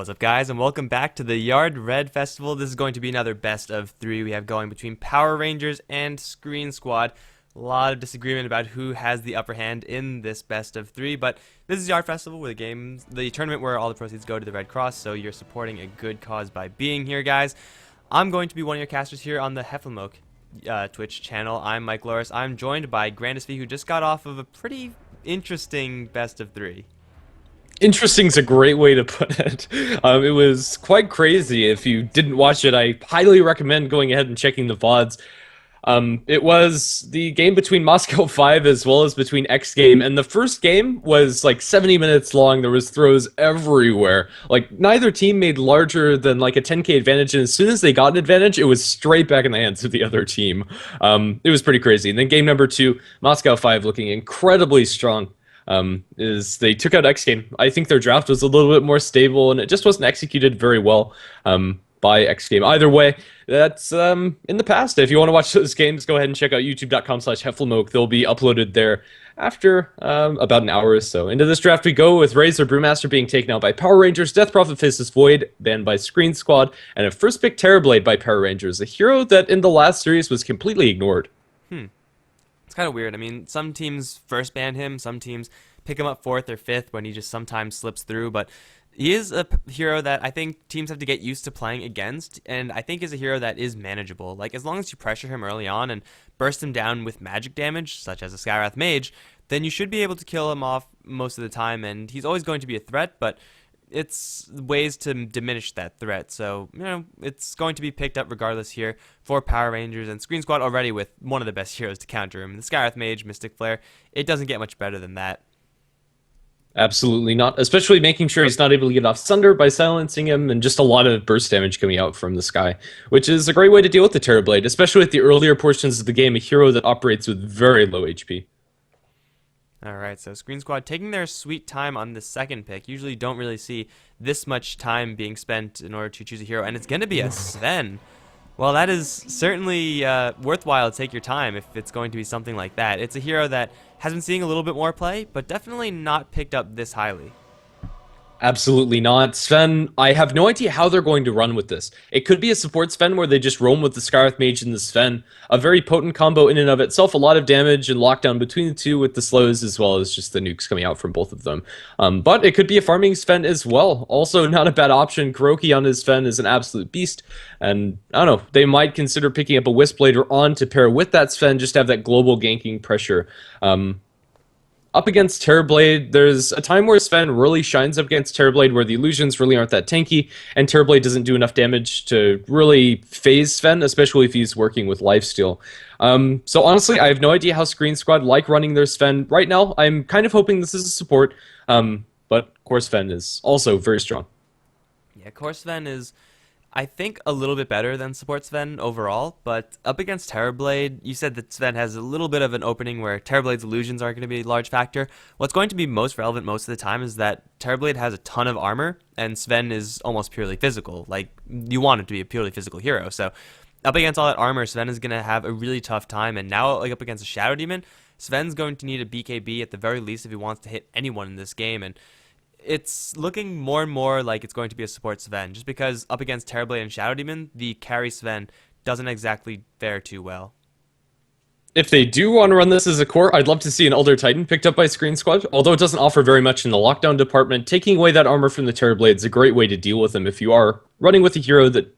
What's up, guys, and welcome back to the Yard Red Festival. This is going to be another best of three we have going between Power Rangers and Sqreen Squad. A lot of disagreement about who has the upper hand in this best of three, but this is Yard Festival, where the tournament where all the proceeds go to the Red Cross, so you're supporting a good cause by being here, guys. I'm going to be one of your casters here on the HeflaTV Twitch channel. I'm Mike Loris. I'm joined by Grandis V, who just got off of a pretty interesting best of three. Interesting is a great way to put it. It was quite crazy. If you didn't watch it, I highly recommend going ahead and checking the VODs. It was the game between Moscow 5 as well as between X Game, and the first game was like 70 minutes long. There was throws everywhere. Like, neither team made larger than like a 10k advantage, and as soon as they got an advantage, it was straight back in the hands of the other team. It was pretty crazy. And then game number 2, Moscow 5 looking incredibly strong. Is they took out X Game. I think their draft was a little bit more stable, and it just wasn't executed very well by X Game. Either way, that's in the past. If you want to watch those games, go ahead and check out youtube.com/HeflaTV. They'll be uploaded there after about an hour or so. Into this draft we go, with Razor Brewmaster being taken out by Power Rangers, Death Prophet Faceless Void banned by Sqreen Squad, and a first pick Terrorblade by Power Rangers, a hero that in the last series was completely ignored. It's kind of weird. I mean, some teams first ban him, some teams pick him up 4th or 5th when he just sometimes slips through, but he is a hero that I think teams have to get used to playing against, and I think is a hero that is manageable. Like, as long as you pressure him early on and burst him down with magic damage, such as a Skyrath Mage, then you should be able to kill him off most of the time, and he's always going to be a threat, but it's ways to diminish that threat. So, you know, it's going to be picked up regardless here for Power Rangers, and Sqreen Squad already with one of the best heroes to counter him. The Skyrath Mage, Mystic Flare, it doesn't get much better than that. Absolutely not, especially making sure he's not able to get off Sunder by silencing him, and just a lot of burst damage coming out from the sky, which is a great way to deal with the Terrorblade, especially with the earlier portions of the game, a hero that operates with very low HP. Alright, so Sqreen Squad taking their sweet time on the second pick. Usually don't really see this much time being spent in order to choose a hero, and it's going to be a Sven. Well, that is certainly worthwhile to take your time if it's going to be something like that. It's a hero that has been seeing a little bit more play, but definitely not picked up this highly. Absolutely not. Sven, I have no idea how they're going to run with this. It could be a support Sven where they just roam with the Scarlet Mage and the Sven. A very potent combo in and of itself, a lot of damage and lockdown between the two with the slows as well as just the nukes coming out from both of them. But it could be a farming Sven as well. Also, not a bad option. Kuroki on his Sven is an absolute beast. And I don't know, they might consider picking up a Wisp later on to pair with that Sven, just to have that global ganking pressure. Up against Terrorblade, there's a time where Sven really shines up against Terrorblade where the illusions really aren't that tanky, and Terrorblade doesn't do enough damage to really phase Sven, especially if he's working with lifesteal. So honestly, I have no idea how Sqreen Squad like running their Sven. Right now, I'm kind of hoping this is a support, but Core Sven is also very strong. Yeah, Core Sven is, I think, a little bit better than support Sven overall, but up against Terrorblade, you said that Sven has a little bit of an opening where Terrorblade's illusions aren't going to be a large factor. What's going to be most relevant most of the time is that Terrorblade has a ton of armor, and Sven is almost purely physical. Like, you want him to be a purely physical hero, so up against all that armor, Sven is going to have a really tough time, and now, like, up against a Shadow Demon, Sven's going to need a BKB at the very least if he wants to hit anyone in this game, and it's looking more and more like it's going to be a support Sven, just because up against Terrorblade and Shadow Demon, the carry Sven doesn't exactly fare too well. If they do want to run this as a core, I'd love to see an Elder Titan picked up by Sqreen Squad, although it doesn't offer very much in the lockdown department. Taking away that armor from the Terrorblade is a great way to deal with them if you are running with a hero that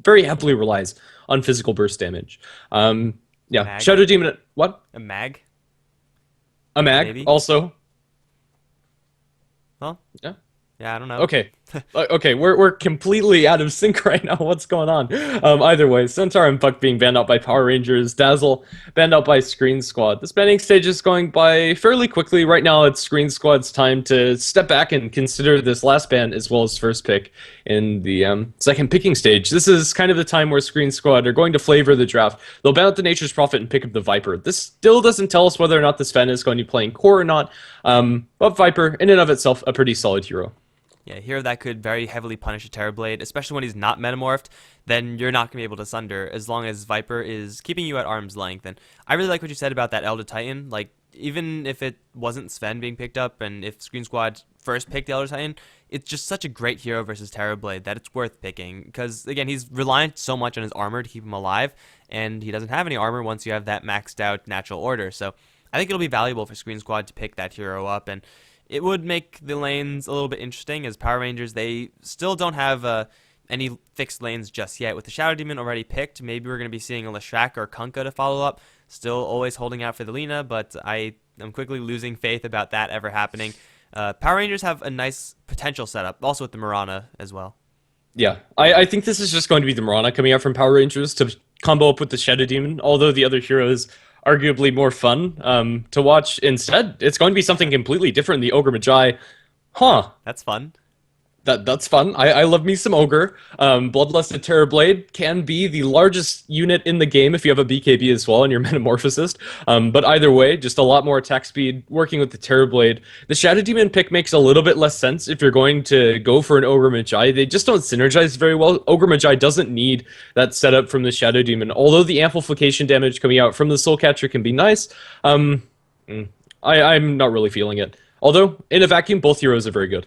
very heavily relies on physical burst damage. Yeah, Mag? Shadow Demon, what? A mag? A mag, Maybe? also. Huh? Yeah. Yeah, I don't know. Okay. Okay, we're completely out of sync right now. What's going on? Either way, Centaur and Puck being banned out by Power Rangers, Dazzle banned out by Sqreen Squad. This banning stage is going by fairly quickly. Right now, it's Sqreen Squad's time to step back and consider this last ban as well as first pick in the second picking stage. This is kind of the time where Sqreen Squad are going to flavor the draft. They'll ban out the Nature's Prophet and pick up the Viper. This still doesn't tell us whether or not this Sven is going to be playing core or not, but Viper, in and of itself, a pretty solid hero. Yeah, a hero that could very heavily punish a Terrorblade, especially when he's not metamorphed, then you're not going to be able to Sunder as long as Viper is keeping you at arm's length. And I really like what you said about that Elder Titan. Like, even if it wasn't Sven being picked up and if Sqreen Squad first picked the Elder Titan, it's just such a great hero versus Terrorblade that it's worth picking. Because, again, he's reliant so much on his armor to keep him alive, and he doesn't have any armor once you have that maxed out natural order. So I think it'll be valuable for Sqreen Squad to pick that hero up, and it would make the lanes a little bit interesting as Power Rangers, they still don't have any fixed lanes just yet. With the Shadow Demon already picked, maybe we're going to be seeing a Leshrac or Kunkka to follow up. Still always holding out for the Lina, but I am quickly losing faith about that ever happening. Power Rangers have a nice potential setup, also with the Mirana as well. Yeah, I think this is just going to be the Mirana coming out from Power Rangers to combo up with the Shadow Demon, although the other heroes arguably more fun to watch. Instead, it's going to be something completely different, the Ogre Magi. Huh. That's fun. That's fun. I love me some Ogre. Bloodlusted Terrorblade can be the largest unit in the game if you have a BKB as well and you're Metamorphosist. But either way, just a lot more attack speed working with the Terrorblade. The Shadow Demon pick makes a little bit less sense if you're going to go for an Ogre Magi. They just don't synergize very well. Ogre Magi doesn't need that setup from the Shadow Demon. Although the amplification damage coming out from the Soul Catcher can be nice, I'm not really feeling it. Although, in a vacuum, both heroes are very good.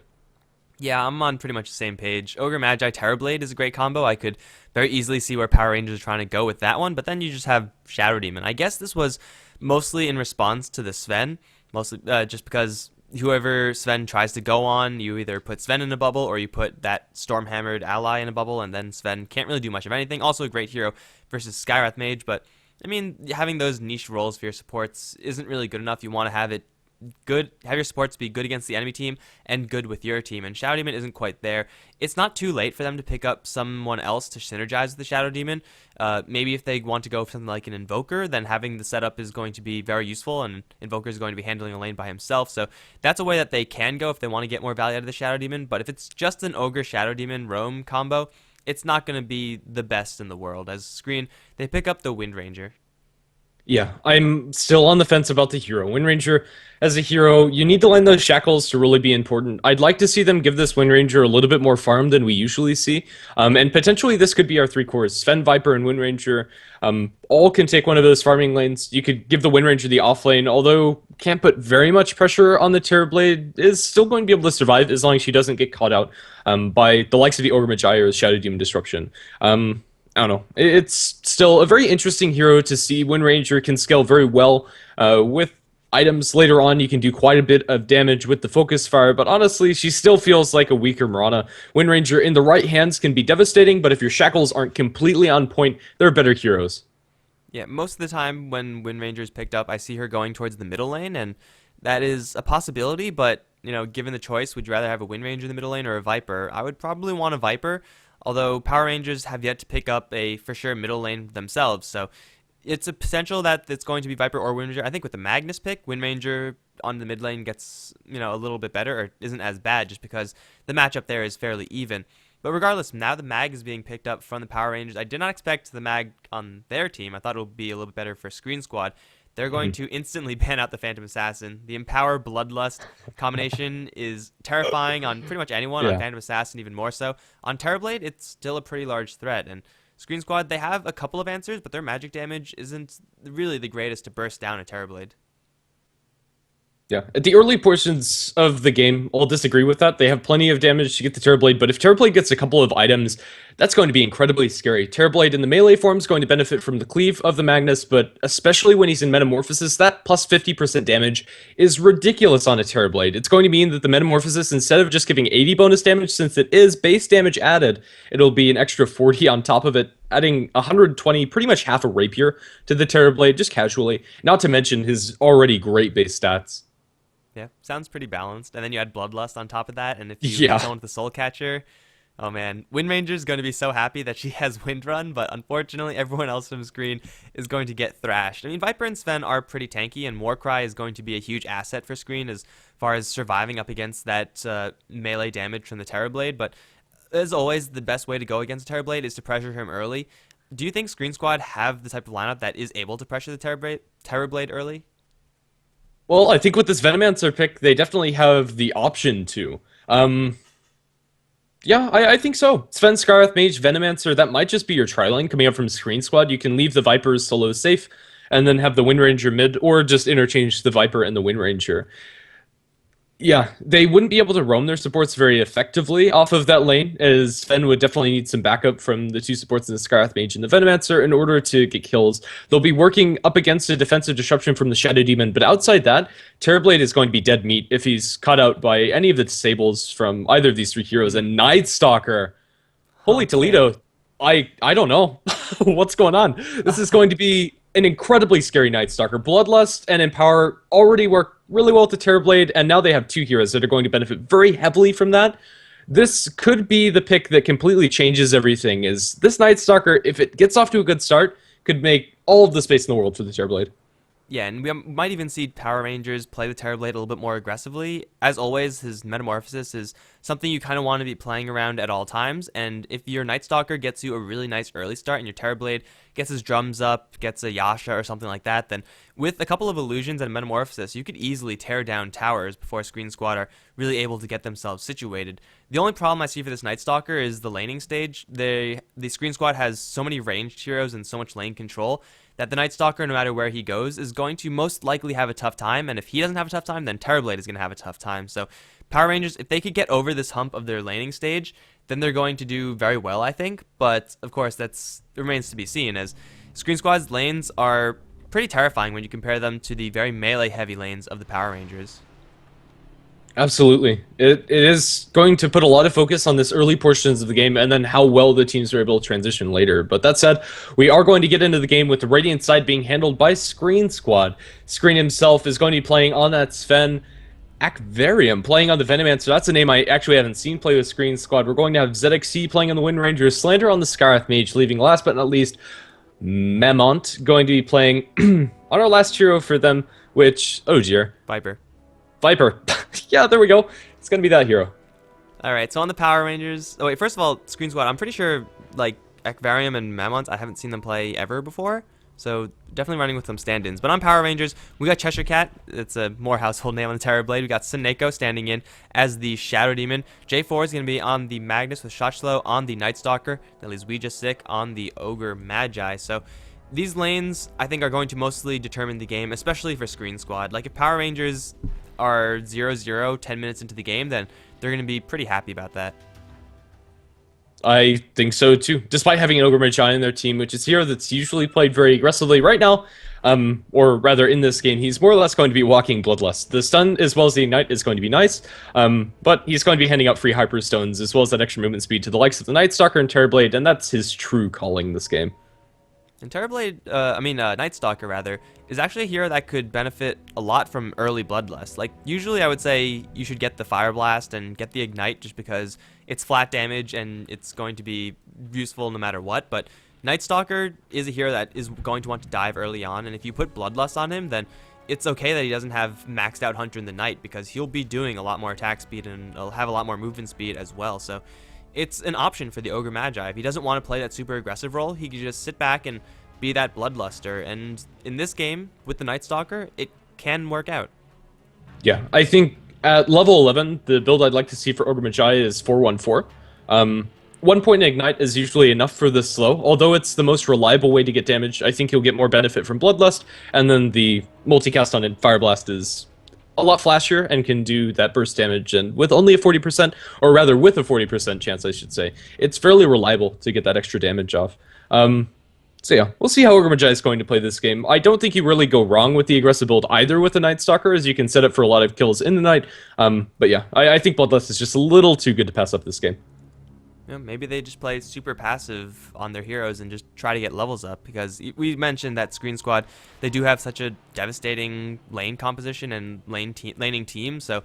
Yeah, I'm on pretty much the same page. Ogre Magi Terrorblade is a great combo. I could very easily see where Power Rangers are trying to go with that one, but then you just have Shadow Demon. I guess this was mostly in response to the Sven, mostly just because whoever Sven tries to go on, you either put Sven in a bubble or you put that Stormhammered ally in a bubble, and then Sven can't really do much of anything. Also a great hero versus Skywrath Mage, but I mean, having those niche roles for your supports isn't really good enough. You want to have it good, have your supports be good against the enemy team and good with your team, and Shadow Demon isn't quite there. It's not too late for them to pick up someone else to synergize with the Shadow Demon. Maybe if they want to go for something like an Invoker, then having the setup is going to be very useful, and Invoker is going to be handling a lane by himself, so that's a way that they can go if they want to get more value out of the Shadow Demon. But if it's just an Ogre Shadow Demon roam combo, it's not going to be the best in the world. As Sqreen, they pick up the Wind Ranger. Yeah, I'm still on the fence about the hero. Wind Ranger, as a hero, you need to land those shackles to really be important. I'd like to see them give this Wind Ranger a little bit more farm than we usually see. And potentially this could be our three cores. Sven, Viper, and Wind Ranger all can take one of those farming lanes. You could give the Wind Ranger the off lane, although can't put very much pressure on the Terrorblade, is still going to be able to survive as long as she doesn't get caught out by the likes of the Ogre Magi or the Shadow Demon Disruption. I don't know. It's still a very interesting hero to see. Wind Ranger can scale very well with items later on. You can do quite a bit of damage with the focus fire, but honestly, she still feels like a weaker Mirana. Wind Ranger in the right hands can be devastating, but if your shackles aren't completely on point, there are better heroes. Yeah, most of the time when Wind Ranger is picked up, I see her going towards the middle lane, and that is a possibility, but, given the choice, would you rather have a Wind Ranger in the middle lane or a Viper? I would probably want a Viper, although Power Rangers have yet to pick up a, for sure, middle lane themselves, so it's a potential that it's going to be Viper or Wind Ranger. I think with the Magnus pick, Wind Ranger on the mid lane gets, a little bit better, or isn't as bad, just because the matchup there is fairly even. But regardless, now the mag is being picked up from the Power Rangers. I did not expect the mag on their team. I thought it would be a little bit better for Sqreen Squad. They're going to instantly ban out the Phantom Assassin. The Empower Bloodlust combination is terrifying on pretty much anyone, on Phantom Assassin even more so. On Terrorblade, it's still a pretty large threat. And Sqreen Squad, they have a couple of answers, but their magic damage isn't really the greatest to burst down a Terrorblade. Yeah, at the early portions of the game, I'll disagree with that. They have plenty of damage to get the Terrorblade, but if Terrorblade gets a couple of items, that's going to be incredibly scary. Terrorblade in the melee form is going to benefit from the cleave of the Magnus, but especially when he's in Metamorphosis, that plus 50% damage is ridiculous on a Terrorblade. It's going to mean that the Metamorphosis, instead of just giving 80 bonus damage, since it is base damage added, it'll be an extra 40 on top of it, adding 120, pretty much half a rapier to the Terrorblade, just casually, not to mention his already great base stats. Yeah, sounds pretty balanced. And then you add Bloodlust on top of that, and if you hit someone with the Soul Catcher, oh man, Wind Ranger's going to be so happy that she has Wind Run, but unfortunately everyone else from Sqreen is going to get thrashed. I mean, Viper and Sven are pretty tanky, and Warcry is going to be a huge asset for Sqreen as far as surviving up against that melee damage from the Terrorblade, but as always, the best way to go against a Terrorblade is to pressure him early. Do you think Sqreen Squad have the type of lineup that is able to pressure the Terrorblade early? Well, I think with this Venomancer pick, they definitely have the option to. Yeah, I think so. Sven, Scarth, Mage, Venomancer, that might just be your tri-lane coming up from Sqreen Squad. You can leave the Vipers solo safe, and then have the Wind Ranger mid, or just interchange the Viper and the Wind Ranger. Yeah, they wouldn't be able to roam their supports very effectively off of that lane, as Sven would definitely need some backup from the two supports in the Scarth Mage and the Venomancer in order to get kills. They'll be working up against a defensive disruption from the Shadow Demon, but outside that, Terrorblade is going to be dead meat if he's caught out by any of the disables from either of these three heroes. And Night Stalker, holy Toledo, I don't know what's going on. This is going to be an incredibly scary Night Stalker. Bloodlust and Empower already work really well with the Terrorblade, and now they have two heroes that are going to benefit very heavily from that. This could be the pick that completely changes everything, is this Night Stalker, if it gets off to a good start, could make all of the space in the world for the Terrorblade. Yeah, and we might even see Power Rangers play the Terrorblade a little bit more aggressively. As always, his Metamorphosis is something you kind of want to be playing around at all times, and if your Night Stalker gets you a really nice early start and your Terrorblade gets his drums up, gets a Yasha or something like that, then with a couple of illusions and Metamorphosis, you could easily tear down towers before Sqreen Squad are really able to get themselves situated. The only problem I see for this Night Stalker is the laning stage. The Sqreen Squad has so many ranged heroes and so much lane control that the Night Stalker, no matter where he goes, is going to most likely have a tough time, and if he doesn't have a tough time, then Terrorblade is going to have a tough time. So Power Rangers, if they could get over this hump of their laning stage, then they're going to do very well, I think, but of course that remains to be seen, as Sqreen Squad's lanes are pretty terrifying when you compare them to the very melee-heavy lanes of the Power Rangers. Absolutely. It is going to put a lot of focus on this early portions of the game and then how well the teams are able to transition later. But that said, we are going to get into the game with the Radiant side being handled by Sqreen Squad. Sqreen himself is going to be playing on that Sven. Aquarium playing on the Venomancer. That's a name I actually haven't seen play with Sqreen Squad. We're going to have ZXC playing on the Wind Ranger, Slander on the Scarth Mage, leaving last but not least Memont going to be playing on our last hero for them, which, oh dear. Viper. Yeah, there we go. It's going to be that hero. Alright, so on the Power Rangers... Oh wait, first of all, Sqreen Squad, I'm pretty sure, like, Aquarium and Mamont, I haven't seen them play ever before. So definitely running with some stand-ins. But on Power Rangers, we got Cheshire Cat. It's a more household name on the Terrorblade. We got Sineko standing in as the Shadow Demon. J4 is going to be on the Magnus with Shot Slow on the Night Stalker. That leaves We Just Sick on the Ogre Magi. So these lanes, I think, are going to mostly determine the game, especially for Sqreen Squad. Like, if Power Rangers are 0-0 10 minutes into the game, then they're going to be pretty happy about that. I think so too. Despite having an Ogre Magi in their team, which is a hero that's usually played very aggressively right now, or rather in this game, he's more or less going to be walking Bloodlust. The stun as well as the ignite is going to be nice, but he's going to be handing out free Hyperstones as well as that extra movement speed to the likes of the Night Stalker and Terrorblade, and that's his true calling this game. And Terrorblade, Night Stalker rather, is actually a hero that could benefit a lot from early Bloodlust. Like, usually I would say you should get the Fire Blast and get the Ignite just because it's flat damage and it's going to be useful no matter what, but Night Stalker is a hero that is going to want to dive early on, and if you put Bloodlust on him, then it's okay that he doesn't have maxed out Hunter in the Night because he'll be doing a lot more attack speed and he'll have a lot more movement speed as well, so it's an option for the Ogre Magi. If he doesn't want to play that super aggressive role, he can just sit back and be that Bloodluster. And in this game, with the Night Stalker, it can work out. Yeah, I think at level 11, the build I'd like to see for Ogre Magi is 4-1-4. 1 point in Ignite is usually enough for this slow. Although it's the most reliable way to get damage, I think he'll get more benefit from Bloodlust. And then the multicast on Fire Blast is a lot flashier and can do that burst damage, and with only a 40%, or rather with a 40% chance I should say, it's fairly reliable to get that extra damage off. So yeah, we'll see how Ogre Magi is going to play this game. I don't think you really go wrong with the aggressive build either with the Night Stalker, as you can set up for a lot of kills in the night, but yeah, I think Bloodlust is just a little too good to pass up this game. You know, maybe they just play super passive on their heroes and just try to get levels up, because we mentioned that Sqreen Squad, they do have such a devastating lane composition and laning team, so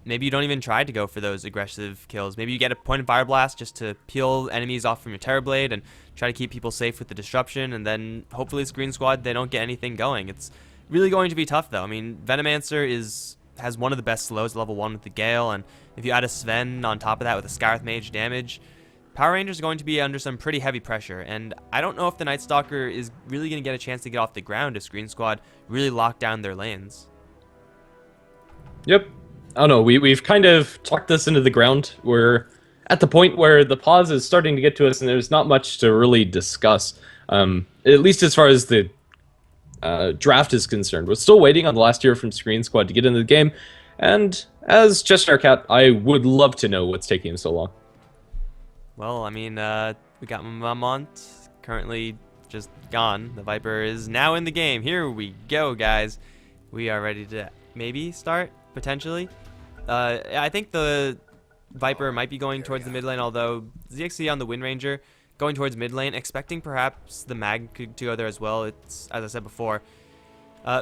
maybe you don't even try to go for those aggressive kills. Maybe you get a point of Fire Blast just to peel enemies off from your Terrorblade and try to keep people safe with the disruption, and then hopefully Sqreen Squad, they don't get anything going. It's really going to be tough though. I mean, Venomancer has one of the best slows level 1 with the Gale, and if you add a Sven on top of that with a Scarith Mage damage, Power Rangers are going to be under some pretty heavy pressure, and I don't know if the Night Stalker is really going to get a chance to get off the ground if Sqreen Squad really lock down their lanes. Yep. I don't know, we've kind of talked this into the ground. We're at the point where the pause is starting to get to us and there's not much to really discuss, at least as far as the draft is concerned. We're still waiting on the last year from Sqreen Squad to get into the game, and as Chester Cat, I would love to know what's taking him so long. Well, I mean, we got Mamont currently just gone. The Viper is now in the game. Here we go, guys. We are ready to maybe start, potentially. I think the Viper might be going towards the mid lane, although ZXC on the Wind Ranger going towards mid lane, expecting perhaps the Mag to go there as well. It's, as I said before,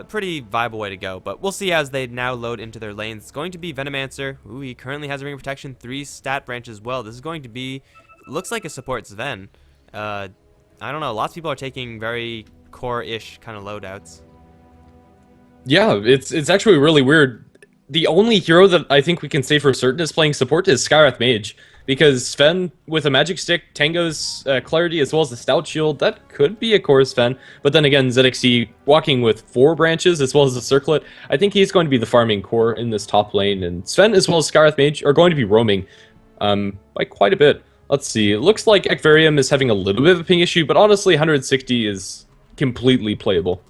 pretty viable way to go, but we'll see as they now load into their lanes. It's going to be Venomancer. Ooh, he currently has a Ring of Protection, 3 stat branch as well. This is going to be, looks like a support Sven. I don't know, lots of people are taking very core-ish kind of loadouts. Yeah, it's actually really weird. The only hero that I think we can say for certain is playing support is Scarith Mage, because Sven with a Magic Stick, Tango's Clarity, as well as the Stout Shield, that could be a core Sven, but then again, ZXC walking with 4 branches as well as a Circlet, I think he's going to be the farming core in this top lane, and Sven as well as Scarith Mage are going to be roaming by quite a bit. Let's see, it looks like Ekvarium is having a little bit of a ping issue, but honestly, 160 is completely playable.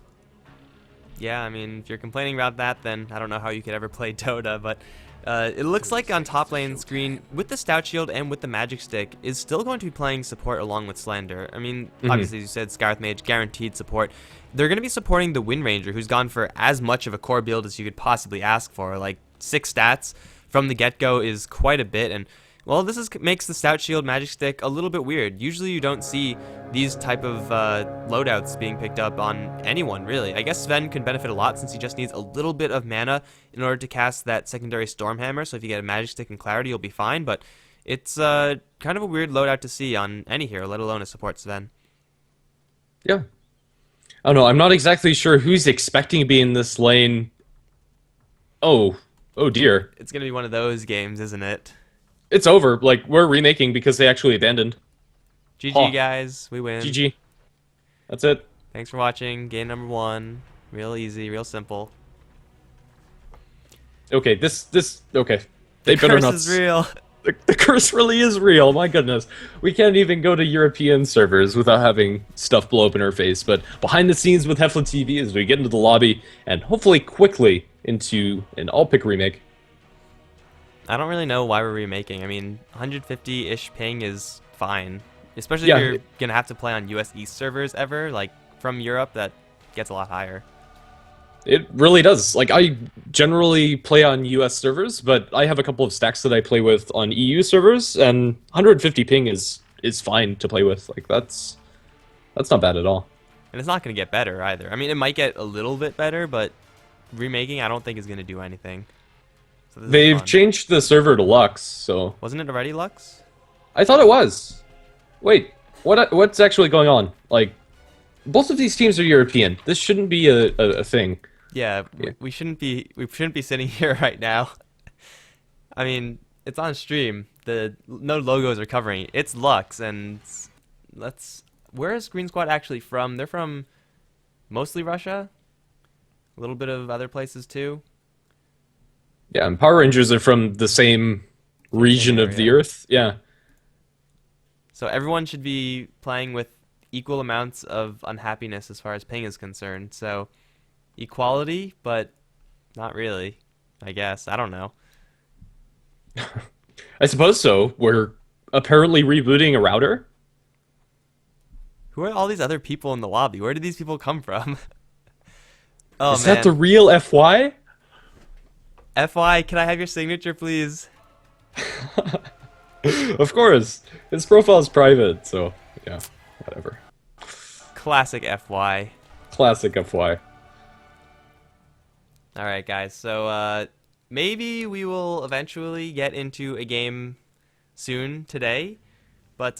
Yeah, I mean, if you're complaining about that, then I don't know how you could ever play Dota, but it looks like on top lane Sqreen, with the Stout Shield and with the Magic Stick, is still going to be playing support along with Slender. I mean, obviously, as you said, Scarith Mage, guaranteed support. They're going to be supporting the Wind Ranger, who's gone for as much of a core build as you could possibly ask for. Like, 6 stats from the get-go is quite a bit, and well, this makes the Stout Shield Magic Stick a little bit weird. Usually you don't see these type of loadouts being picked up on anyone, really. I guess Sven can benefit a lot since he just needs a little bit of mana in order to cast that secondary Stormhammer, so if you get a Magic Stick and Clarity, you'll be fine, but it's kind of a weird loadout to see on any hero, let alone a support Sven. Yeah. I don't know, I'm not exactly sure who's expecting to be in this lane. Oh dear. It's going to be one of those games, isn't it? It's over. Like, we're remaking because they actually abandoned. GG, guys. We win. GG. That's it. Thanks for watching. Game number 1. Real easy, real simple. Okay, okay. They The better curse not. is real. The curse really is real. My goodness, we can't even go to European servers without having stuff blow up in our face. But behind the scenes with HeflaTV, as we get into the lobby and hopefully quickly into an all-pick remake. I don't really know why we're remaking. I mean, 150-ish ping is fine, especially Yeah. if you're gonna have to play on US East servers ever. Like from Europe, that gets a lot higher. It really does. Like, I generally play on US servers, but I have a couple of stacks that I play with on EU servers, and 150 ping is fine to play with. Like, that's not bad at all. And it's not gonna get better either. I mean, it might get a little bit better, but remaking, I don't think is gonna do anything. So this is They've fun. changed the server to Lux, so Wasn't it already Lux? I thought it was. Wait, what's actually going on? Like, both of these teams are European. This shouldn't be a thing. Yeah, Yeah. we shouldn't be sitting here right now. I mean, it's on stream. No logos are covering it. It's Lux, and where is Green Squad actually from? They're from mostly Russia, a little bit of other places too. Yeah, and Power Rangers are from the same region of the area. Earth. Yeah. So everyone should be playing with equal amounts of unhappiness as far as ping is concerned. So equality, but not really, I guess. I don't know. I suppose so. We're apparently rebooting a router. Who are all these other people in the lobby? Where did these people come from? Oh Is man. that the real FY? FY, can I have your signature, please? Of course. His profile is private, so yeah, whatever. Classic FY. Classic FY. All right, guys. So maybe we will eventually get into a game soon today, but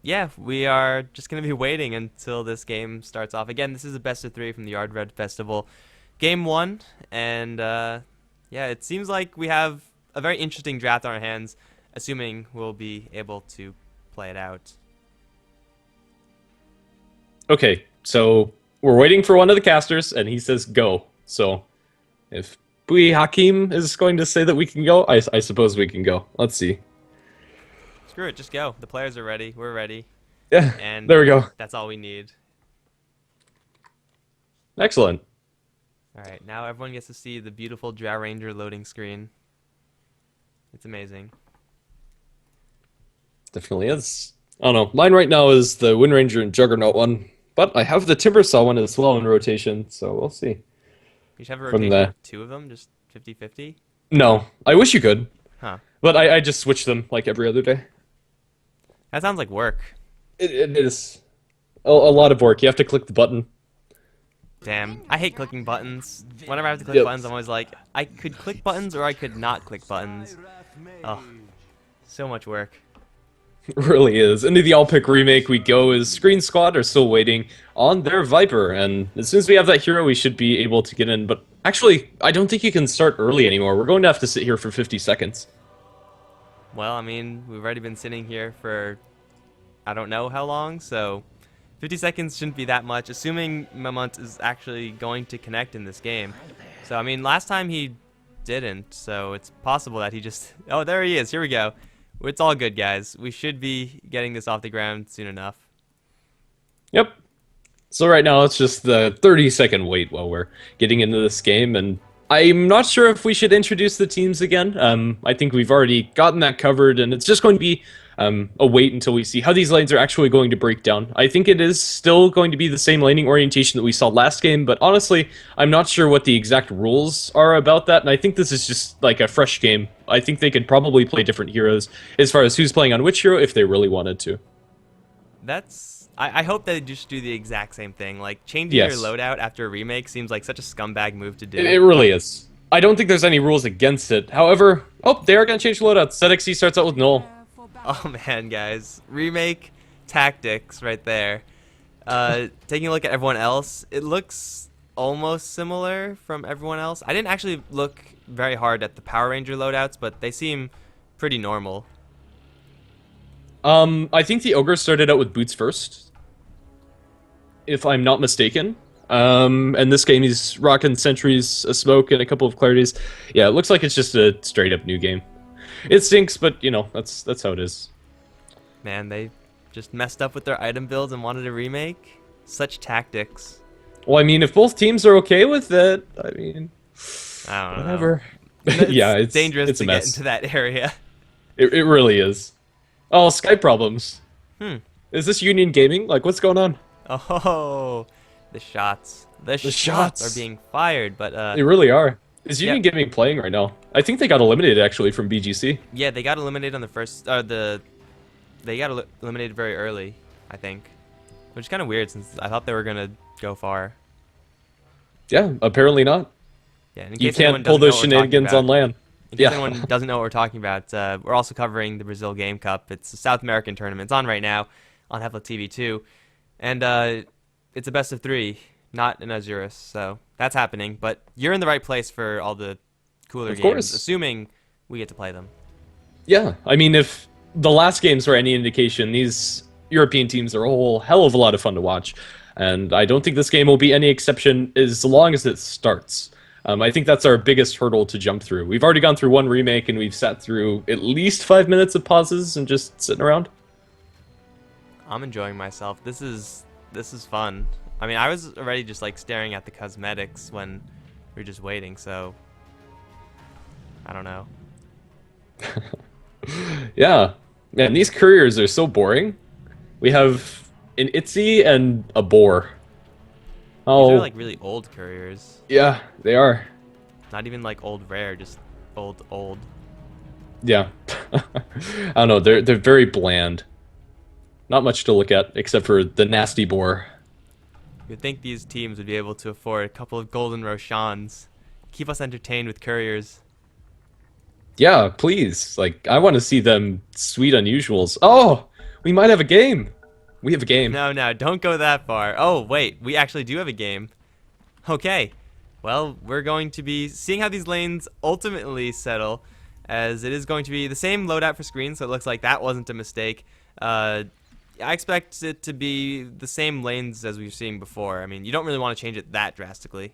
yeah, we are just gonna be waiting until this game starts off. Again, this is a best of 3 from the Yard Red Festival, game 1, and yeah, it seems like we have a very interesting draft on our hands, assuming we'll be able to play it out. Okay, so we're waiting for one of the casters, and he says go. So if Bui Hakim is going to say that we can go, I suppose we can go. Let's see. Screw it, just go. The players are ready. We're ready. Yeah, And there we go. that's all we need. Excellent. All right, now everyone gets to see the beautiful Drow Ranger loading screen. It's amazing. Definitely is. I don't know. Mine right now is the Wind Ranger and Juggernaut one, but I have the Timbersaw one as well in rotation, so we'll see. You should have a From rotation the- of 2 of them, just 50-50. No, I wish you could, Huh. but I just switch them like every other day. That sounds like work. It is a lot of work. You have to click the button. Damn. I hate clicking buttons. Whenever I have to click Yep. buttons, I'm always like, I could click buttons or I could not click buttons. Oh, so much work. It really is. Into the all-pick remake we go as Sqreen Squad are still waiting on their Viper, and as soon as we have that hero, we should be able to get in. But actually, I don't think you can start early anymore. We're going to have to sit here for 50 seconds. Well, I mean, we've already been sitting here for I don't know how long, so 50 seconds shouldn't be that much, assuming Mamont is actually going to connect in this game. So, I mean, last time he didn't, so it's possible that he just... Oh, there he is. Here we go. It's all good, guys. We should be getting this off the ground soon enough. Yep. So right now it's just the 30-second wait while we're getting into this game, and I'm not sure if we should introduce the teams again. I think we've already gotten that covered, and it's just going to be a wait until we see how these lanes are actually going to break down. I think it is still going to be the same laning orientation that we saw last game, but honestly, I'm not sure what the exact rules are about that, and I think this is just like a fresh game. I think they could probably play different heroes as far as who's playing on which hero if they really wanted to. I hope they just do the exact same thing. Like, changing Yes. your loadout after a remake seems like such a scumbag move to do. It really is. I don't think there's any rules against it. However, they are going to change the loadout. ZXC starts out with null. Oh man, guys. Remake tactics right there. Taking a look at everyone else, it looks almost similar from everyone else. I didn't actually look very hard at the Power Ranger loadouts, but they seem pretty normal. I think the Ogre started out with boots first, if I'm not mistaken. And this game he's rocking sentries, a smoke, and a couple of clarities. Yeah, it looks like it's just a straight up new game. It stinks, but you know that's how it is. Man, they just messed up with their item builds and wanted a remake. Such tactics. Well, I mean, if both teams are okay with it, I mean, I don't know. whatever. It's Yeah, dangerous it's a to get mess. into that area. It really is. Oh, Skype problems. Hmm. Is this Union Gaming? Like, what's going on? Oh, the shots. The The shots are shots. being fired, but They really are. Is yep. Union Gaming playing right now? I think they got eliminated actually from BGC. Yeah, they got eliminated on the first they got eliminated very early, I think. Which is kind of weird since I thought they were going to go far. Yeah, apparently not. Yeah, in You case anyone can't pull doesn't know those what we're talking shenanigans about. on land. In case Yeah. anyone doesn't know what we're talking about, we're also covering the Brazil Game Cup. It's a South American tournament. It's on right now on HeflaTV 2. And it's a best of 3, not in Azuris. So that's happening. But you're in the right place for all the cooler Of games, course. assuming we get to play them. Yeah, I mean, if the last games were any indication, these European teams are a whole hell of a lot of fun to watch. And I don't think this game will be any exception as long as it starts. I think that's our biggest hurdle to jump through. We've already gone through one remake, and we've sat through at least 5 minutes of pauses and just sitting around. I'm enjoying myself. This is fun. I mean, I was already just like staring at the cosmetics when we were just waiting, so I don't know. Yeah, man, these couriers are so boring. We have an Itzy and a boar. These are Oh, like really old couriers. yeah, they are. Not even like old rare, just old. Yeah. I don't know, they're very bland. Not much to look at except for the nasty boar. You'd think these teams would be able to afford a couple of golden Roshans. Keep us entertained with couriers. Yeah, please. Like, I want to see them sweet unusuals. Oh, we might have a game. We have a game. No, don't go that far. Oh, wait, we actually do have a game. Okay. Well, we're going to be seeing how these lanes ultimately settle, as it is going to be the same loadout for Sqreen, so it looks like that wasn't a mistake. I expect it to be the same lanes as we've seen before. I mean, you don't really want to change it that drastically.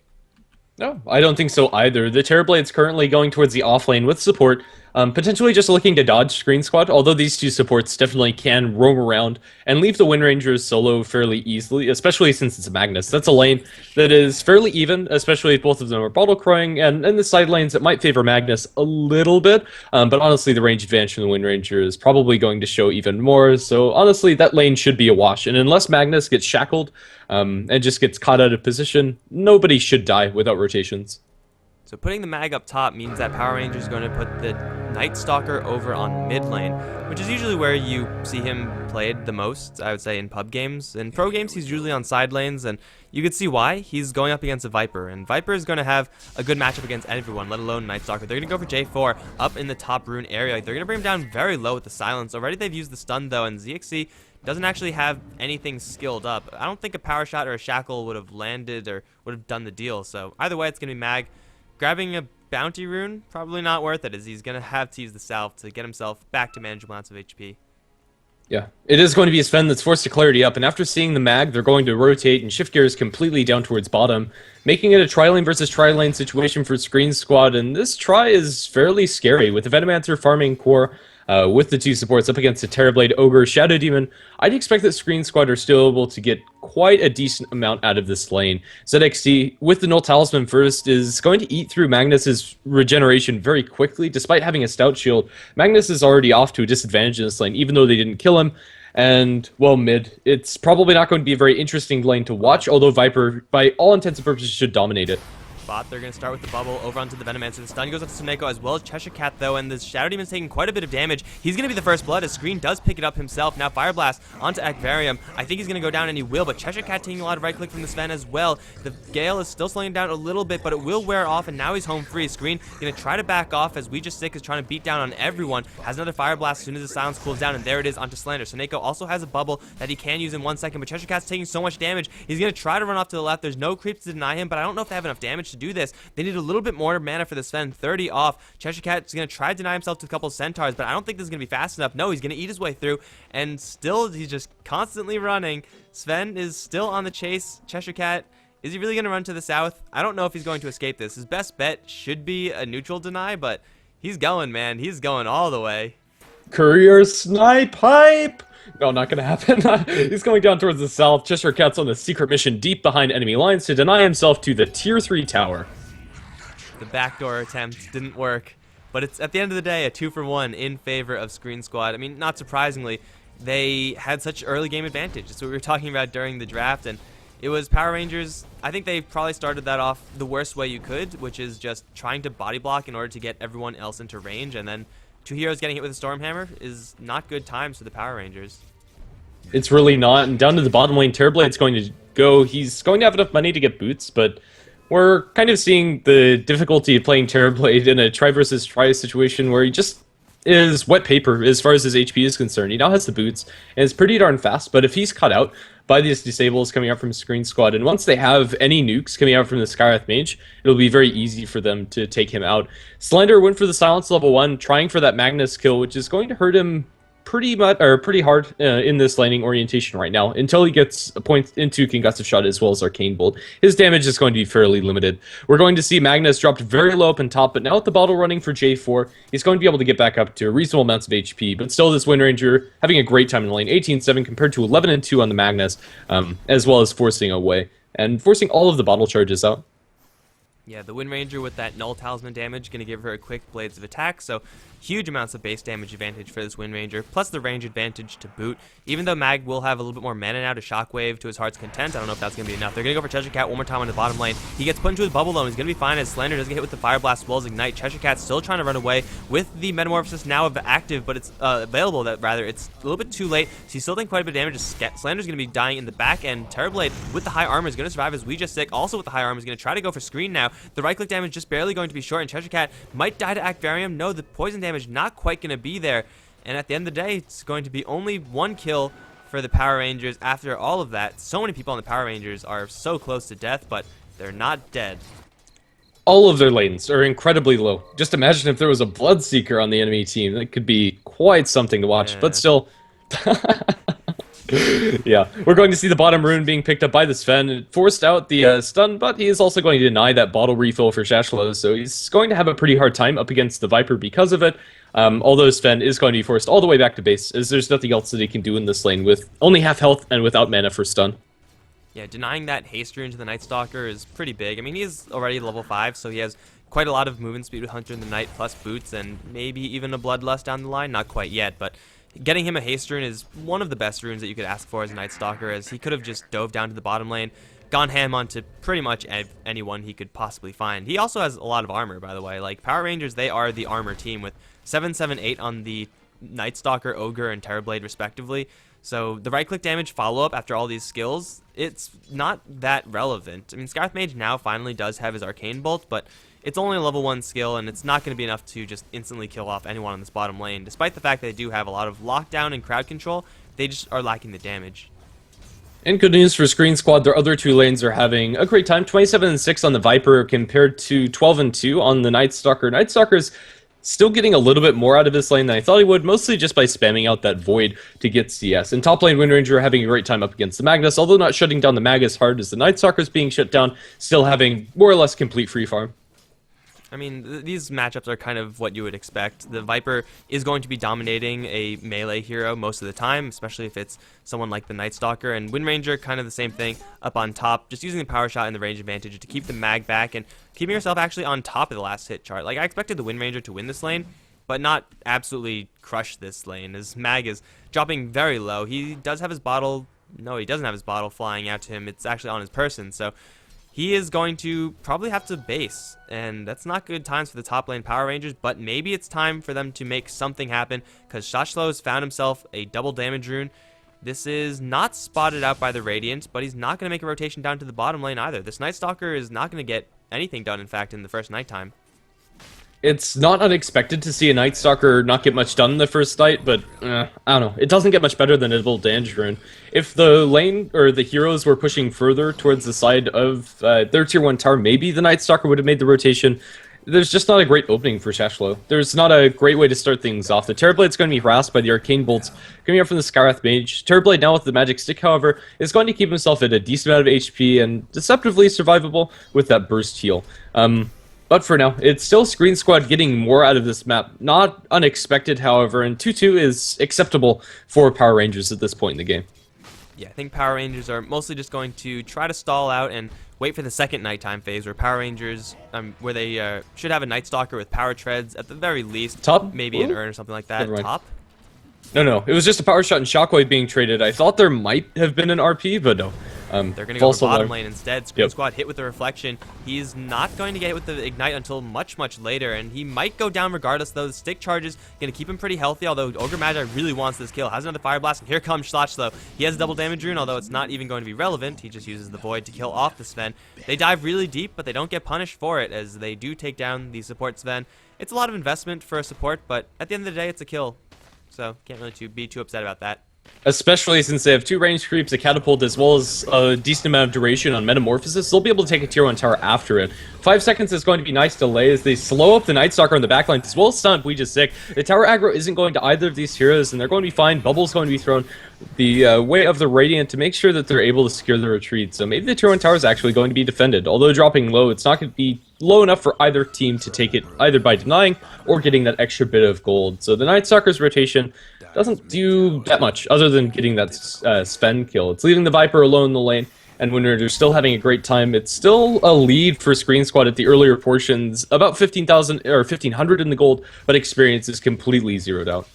No, I don't think so either. The Terrorblade's currently going towards the off lane with support, potentially just looking to dodge Screen Squad, although these two supports definitely can roam around and leave the Wind Rangers solo fairly easily, especially since it's a Magnus. That's a lane that is fairly even, especially if both of them are bottle crowing, and in the side lanes it might favor Magnus a little bit, but honestly the range advantage from the Wind Ranger is probably going to show even more, so honestly that lane should be a wash, and unless Magnus gets shackled, and just gets caught out of position, nobody should die without rotations. So putting the mag up top means that Power Ranger is going to put the Night Stalker over on mid lane, which is usually where you see him played the most, I would say, in pub games. In pro games, he's usually on side lanes, and you could see why. He's going up against a Viper, and Viper is going to have a good matchup against everyone, let alone Night Stalker. They're going to go for J4 up in the top rune area. They're going to bring him down very low with the silence. Already they've used the stun, though, and ZXC doesn't actually have anything skilled up. I don't think a power shot or a shackle would have landed or would have done the deal. So either way, it's going to be Mag. Grabbing a bounty rune, probably not worth it, as he's going to have to use the salve to get himself back to manageable amounts of HP. Yeah, it is going to be a Sven that's forced to clarity up, and after seeing the mag, they're going to rotate and shift gears completely down towards bottom, making it a tri-lane versus tri-lane situation for Screen Squad, and this try is fairly scary, with the Venomancer farming core, with the two supports up against the Terrorblade, Ogre, Shadow Demon. I'd expect that Screen Squad are still able to get quite a decent amount out of this lane. ZXT, with the Null Talisman first, is going to eat through Magnus's regeneration very quickly, despite having a stout shield. Magnus is already off to a disadvantage in this lane, even though they didn't kill him. And, well, mid, it's probably not going to be a very interesting lane to watch, although Viper, by all intents and purposes, should dominate it. They're going to start with the bubble over onto the Venomancer. The stun goes up to Soneko as well as Cheshire Cat, though, and the Shadow Demon's taking quite a bit of damage. He's going to be the first blood as Sqreen does pick it up himself. Now Fire Blast onto Akvarium. I think he's going to go down, and he will, but Cheshire Cat taking a lot of right click from the Sven as well. The Gale is still slowing down a little bit, but it will wear off, and now he's home free. Sqreen going to try to back off as We Just Sick is trying to beat down on everyone. Has another Fire Blast as soon as the silence cools down, and there it is onto Slander. Soneko also has a bubble that he can use in 1 second, but Cheshire Cat's taking so much damage. He's going to try to run off to the left. There's no creeps to deny him, but I don't know if they have enough damage to do this. They need a little bit more mana for the Sven. 30 off. Cheshire Cat's going to try to deny himself to a couple of Centaurs, but I don't think this is going to be fast enough. No, he's going to eat his way through, and still he's just constantly running. Sven is still on the chase. Cheshire Cat, is he really going to run to the south? I don't know if he's going to escape this. His best bet should be a neutral deny, but He's going, man. He's going all the way. Courier snipe hype! No, not gonna happen. He's going down towards the south. Cheshire Cat's on a secret mission deep behind enemy lines to deny himself to the tier 3 tower. The backdoor attempt didn't work, but it's at the end of the day a 2-for-1 in favor of Sqreen Squad. I mean, not surprisingly, they had such early game advantage. It's what we were talking about during the draft, and it was Power Rangers. I think they probably started that off the worst way you could, which is just trying to body block in order to get everyone else into range, and then two heroes getting hit with a Stormhammer is not good times for the Power Rangers. It's really not, and down to the bottom lane, Terrorblade's going to go. He's going to have enough money to get boots, but we're kind of seeing the difficulty of playing Terrorblade in a try versus try situation where he just is wet paper as far as his HP is concerned. He now has the boots, and it's pretty darn fast, but if he's caught out by these disables coming out from Sqreen Squad, and once they have any nukes coming out from the Skywrath Mage, it'll be very easy for them to take him out. Slender went for the Silence level 1, trying for that Magnus kill, which is going to hurt him pretty much, or pretty hard in this laning orientation right now, until he gets a point into Concussive Shot as well as Arcane Bolt. His damage is going to be fairly limited. We're going to see Magnus dropped very low up in top, but now with the bottle running for J4, he's going to be able to get back up to reasonable amounts of HP, but still this Wind Ranger having a great time in the lane, 18-7 compared to 11-2 on the Magnus, as well as forcing away, and forcing all of the bottle charges out. Yeah, the Wind Ranger with that Null Talisman damage going to give her a quick Blades of Attack, so huge amounts of base damage advantage for this Wind Ranger, plus the range advantage to boot. Even though Mag will have a little bit more mana now to Shockwave to his heart's content, I don't know if that's going to be enough. They're going to go for Cheshire Cat one more time on the bottom lane. He gets put into his bubble though, and he's going to be fine as Slender doesn't get hit with the Fire Blast as well as Ignite. Cheshire Cat's still trying to run away with the Metamorphosis now active, but it's available, that rather it's a little bit too late, so he's still taking quite a bit of damage. Slender's going to be dying in the back end. Terrorblade with the high armor is going to survive as We Just Sick, also with the high armor, is going to try to go for Sqreen now. The right click damage just barely going to be short, and Cheshire Cat might die to Acvarium. No, the poison damage not quite going to be there, and at the end of the day, it's going to be only one kill for the Power Rangers after all of that. So many people on the Power Rangers are so close to death, but they're not dead. All of their lanes are incredibly low. Just imagine if there was a Bloodseeker on the enemy team. That could be quite something to watch, but still... Yeah, we're going to see the bottom rune being picked up by the Sven. It forced out the stun, but he is also going to deny that bottle refill for Shashlo, so he's going to have a pretty hard time up against the Viper because of it. Although Sven is going to be forced all the way back to base, as there's nothing else that he can do in this lane with only half health and without mana for stun. Yeah, denying that haste rune to the Night Stalker is pretty big. I mean, he's already level 5, so he has quite a lot of movement speed with Hunter in the Night, plus boots, and maybe even a Bloodlust down the line. Not quite yet, but getting him a haste rune is one of the best runes that you could ask for as a Night Stalker, as he could have just dove down to the bottom lane, gone ham onto pretty much anyone he could possibly find. He also has a lot of armor, by the way. Like, Power Rangers, they are the armor team with 7, 7, 8 on the Night Stalker, Ogre, and Terrorblade, respectively. So the right-click damage follow-up after all these skills, it's not that relevant. I mean, Skywrath Mage now finally does have his Arcane Bolt, but it's only a level 1 skill, and it's not going to be enough to just instantly kill off anyone on this bottom lane. Despite the fact that they do have a lot of lockdown and crowd control, they just are lacking the damage. And good news for Sqreen Squad, their other two lanes are having a great time. 27-6 on the Viper compared to 12-2 on the Night Stalker. Night Stalker's still getting a little bit more out of this lane than I thought he would, mostly just by spamming out that Void to get CS. And top lane Wind Ranger having a great time up against the Magnus, although not shutting down the Mag as hard as the Night Stalker's being shut down, still having more or less complete free farm. I mean, these matchups are kind of what you would expect. The Viper is going to be dominating a melee hero most of the time, especially if it's someone like the Night Stalker, and Wind Ranger, kind of the same thing up on top, just using the power shot and the range advantage to keep the mag back and keeping yourself actually on top of the last hit chart. Like, I expected the Wind Ranger to win this lane, but not absolutely crush this lane, as mag is dropping very low. He does have his bottle. No, he doesn't have his bottle flying out to him. It's actually on his person, so he is going to probably have to base, and that's not good times for the top lane Power Rangers, but maybe it's time for them to make something happen, because Shashlo has found himself a double damage rune. This is not spotted out by the Radiant, but he's not going to make a rotation down to the bottom lane either. This Night Stalker is not going to get anything done, in fact, in the first nighttime. It's not unexpected to see a Night Stalker not get much done in the first night, but I don't know. It doesn't get much better than a double damage rune. If the lane or the heroes were pushing further towards the side of their tier 1 tower, maybe the Night Stalker would have made the rotation. There's just not a great opening for Shashlo. There's not a great way to start things off. The Terrorblade's going to be harassed by the Arcane Bolts coming up from the Skywrath Mage. Terrorblade, now with the Magic Stick, however, is going to keep himself at a decent amount of HP and deceptively survivable with that burst heal. But for now, it's still Sqreen Squad getting more out of this map. Not unexpected, however, and 2-2 is acceptable for Power Rangers at this point in the game. Yeah, I think Power Rangers are mostly just going to try to stall out and wait for the second nighttime phase where Power Rangers, where they should have a Night Stalker with power treads at the very least. Top? Maybe an urn or something like that. Top? No, it was just a power shot and shockwave being traded. I thought there might have been an RP, but no. They're going to go to bottom lane instead. Sqreen Squad hit with the reflection. He's not going to get hit with the ignite until much, much later, and he might go down regardless, though. The stick charge is going to keep him pretty healthy, although Ogre Magi really wants this kill. Has another Fire Blast, and here comes Schlotch, though. He has a double damage rune, although it's not even going to be relevant. He just uses the Void to kill off the Sven. They dive really deep, but they don't get punished for it, as they do take down the support Sven. It's a lot of investment for a support, but at the end of the day, it's a kill. So can't really be too upset about that. Especially since they have 2 range creeps, a catapult, as well as a decent amount of duration on Metamorphosis, they'll be able to take a tier 1 tower after it. 5 seconds is going to be nice delay as they slow up the Night Stalker on the backline, as well as stun Ouija Sick. The tower aggro isn't going to either of these heroes, and they're going to be fine. Bubble's going to be thrown the way of the Radiant to make sure that they're able to secure the retreat. So maybe the tier 1 tower is actually going to be defended. Although dropping low, it's not going to be low enough for either team to take it either by denying or getting that extra bit of gold. So the Night Stalker's rotation doesn't do that much other than getting that Sven kill. It's leaving the Viper alone in the lane, and when they're still having a great time, it's still a lead for Sqreen Squad at the earlier portions, about 15,000 or 1,500 in the gold, but experience is completely zeroed out.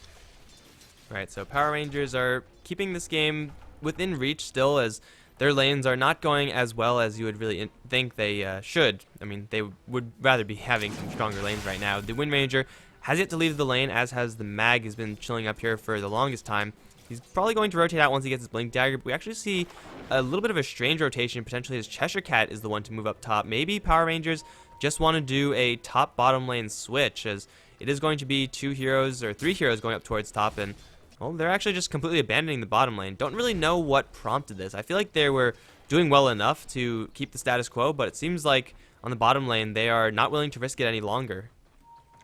Right, so Power Rangers are keeping this game within reach still, as their lanes are not going as well as you would really think they should. I mean, they would rather be having some stronger lanes right now. The Wind Ranger has yet to leave the lane, as has the Mag. He's been chilling up here for the longest time. He's probably going to rotate out once he gets his Blink Dagger, but we actually see a little bit of a strange rotation. Potentially his Cheshire Cat is the one to move up top. Maybe Power Rangers just want to do a top-bottom lane switch, as it is going to be 2 heroes or 3 heroes going up towards top, and well, they're actually just completely abandoning the bottom lane. Don't really know what prompted this. I feel like they were doing well enough to keep the status quo, but it seems like on the bottom lane they are not willing to risk it any longer.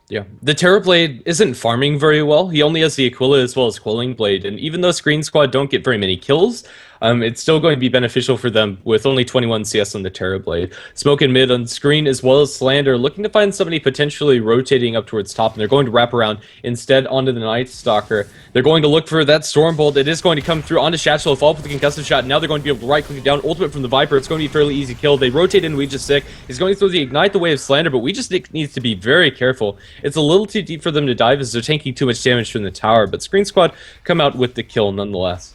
Yeah, the Terrorblade isn't farming very well. He only has the Aquila as well as Quelling Blade, and even though Sqreen Squad don't get very many kills, it's still going to be beneficial for them with only 21 CS on the Terrorblade. Smoke and mid on Sqreen as well as Slander looking to find somebody potentially rotating up towards top, and they're going to wrap around instead onto the Night Stalker. They're going to look for that Stormbolt. It is going to come through onto Shatchel, fall with the concussive shot. Now they're going to be able to right-click it down. Ultimate from the Viper. It's going to be a fairly easy kill. They rotate in Ouija Sick. He's going to throw the Ignite the way of Slander, but Ouija Sick needs to be very careful. It's a little too deep for them to dive as they're taking too much damage from the tower, but Sqreen Squad come out with the kill nonetheless.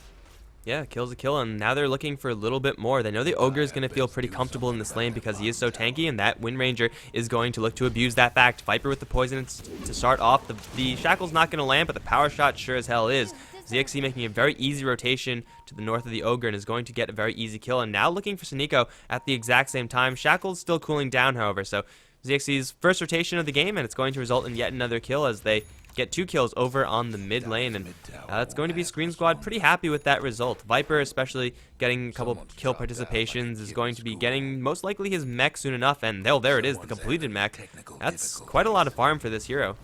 Yeah, kill's a kill, and now they're looking for a little bit more. They know the Ogre is going to feel pretty comfortable in this lane because he is so tanky, and that Wind Ranger is going to look to abuse that fact. Viper with the poison to start off. The Shackle's not going to land, but the power shot sure as hell is. ZXC making a very easy rotation to the north of the Ogre and is going to get a very easy kill, and now looking for Sneeko at the exact same time. Shackle's still cooling down, however, so ZXC's first rotation of the game, and it's going to result in yet another kill as they get 2 kills over on the mid lane, and it's going to be Sqreen Squad pretty happy with that result. Viper, especially getting a couple kill participations, is going to be getting most likely his mech soon enough, and there it is, the completed mech. That's quite a lot of farm for this hero.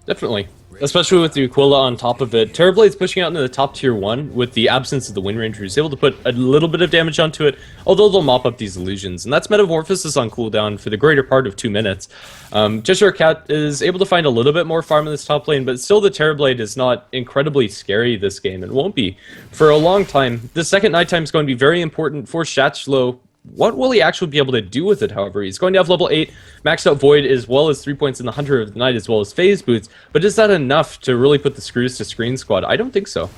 Definitely. Especially with the Aquila on top of it. Terrorblade's pushing out into the top tier 1 with the absence of the Wind Ranger. He's able to put a little bit of damage onto it, although they'll mop up these illusions. And that's Metamorphosis on cooldown for the greater part of 2 minutes. Cheshire Cat is able to find a little bit more farm in this top lane, but still the Terrorblade is not incredibly scary this game, and won't be for a long time. The second nighttime is going to be very important for Shatchlow. What will he actually be able to do with it, however? He's going to have level 8, maxed out Void, as well as 3 points in the Hunter of the Night, as well as Phase Boots. But is that enough to really put the screws to Sqreen Squad? I don't think so.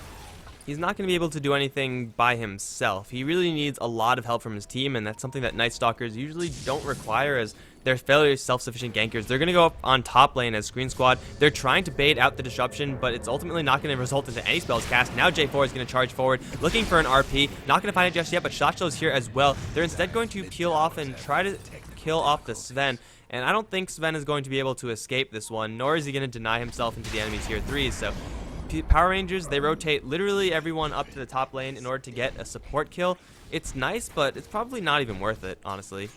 He's not going to be able to do anything by himself. He really needs a lot of help from his team, and that's something that Night Stalkers usually don't require, as they're fairly self-sufficient gankers. They're going to go up on top lane as Sqreen Squad. They're trying to bait out the disruption, but it's ultimately not going to result into any spells cast. Now J4 is going to charge forward, looking for an RP. Not going to find it just yet, but Shotshell's here as well. They're instead going to peel off and try to kill off the Sven. And I don't think Sven is going to be able to escape this one, nor is he going to deny himself into the enemy tier 3s. So Power Rangers, they rotate literally everyone up to the top lane in order to get a support kill. It's nice, but it's probably not even worth it, honestly.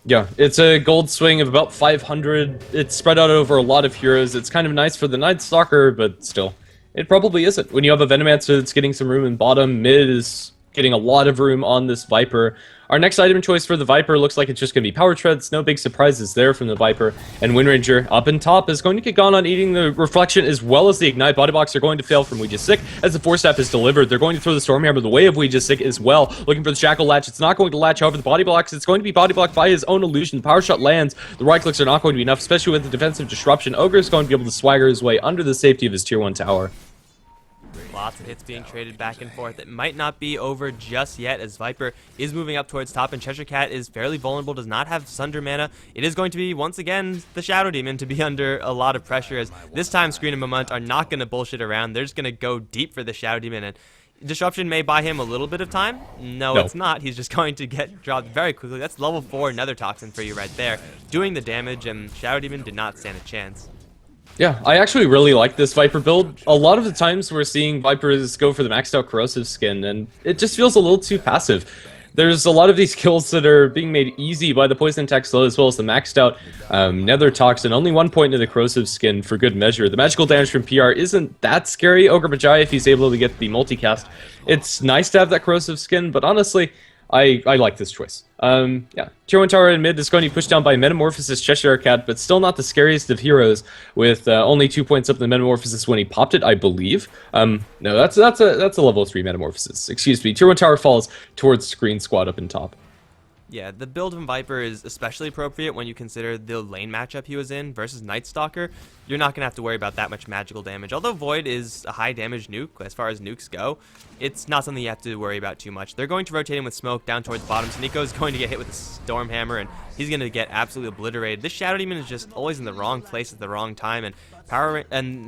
Yeah, it's a gold swing of about 500. It's spread out over a lot of heroes. It's kind of nice for the Night Stalker, but still, it probably isn't. When you have a Venomancer that's getting some room in bottom, mid is getting a lot of room on this Viper. Our next item choice for the Viper looks like it's just going to be Power Treads. No big surprises there from the Viper. And Wind Ranger up in top is going to get gone on eating the Reflection as well as the Ignite. Body blocks are going to fail from Ouija's Sick as the Force Staff is delivered. They're going to throw the Stormhammer the way of Ouija's Sick as well. Looking for the Shackle Latch. It's not going to latch. However, the Body blocks, it's going to be body blocked by his own illusion. The Power Shot lands. The right clicks are not going to be enough, especially with the defensive disruption. Ogre is going to be able to swagger his way under the safety of his tier 1 tower. Lots of hits being traded back and forth. It might not be over just yet as Viper is moving up towards top and Cheshire Cat is fairly vulnerable, does not have Sunder mana. It is going to be, once again, the Shadow Demon to be under a lot of pressure as this time Sqreen and Moment are not going to bullshit around. They're just going to go deep for the Shadow Demon, and Disruption may buy him a little bit of time. No, it's not. He's just going to get dropped very quickly. That's level 4 Nether Toxin for you right there, doing the damage, and Shadow Demon did not stand a chance. Yeah, I actually really like this Viper build. A lot of the times we're seeing Vipers go for the maxed out corrosive skin, and it just feels a little too passive. There's a lot of these kills that are being made easy by the poison attack slow as well as the maxed out Nether Toxin. Only 1 point into the corrosive skin for good measure. The magical damage from PR isn't that scary. Ogre Magi, if he's able to get the multicast, it's nice to have that corrosive skin, but honestly, I like this choice. Yeah, tier 1 tower in mid is going to be pushed down by Metamorphosis Cheshire Cat, but still not the scariest of heroes, with only 2 points up in the Metamorphosis when he popped it, I believe. No, that's a level 3 Metamorphosis. Excuse me. Tier 1 tower falls towards Sqreen squad up in top. Yeah, the build from Viper is especially appropriate when you consider the lane matchup he was in versus Night Stalker. You're not going to have to worry about that much magical damage. Although Void is a high damage nuke as far as nukes go, it's not something you have to worry about too much. They're going to rotate him with Smoke down towards bottom, so Nico is going to get hit with a Stormhammer, and he's going to get absolutely obliterated. This Shadow Demon is just always in the wrong place at the wrong time, and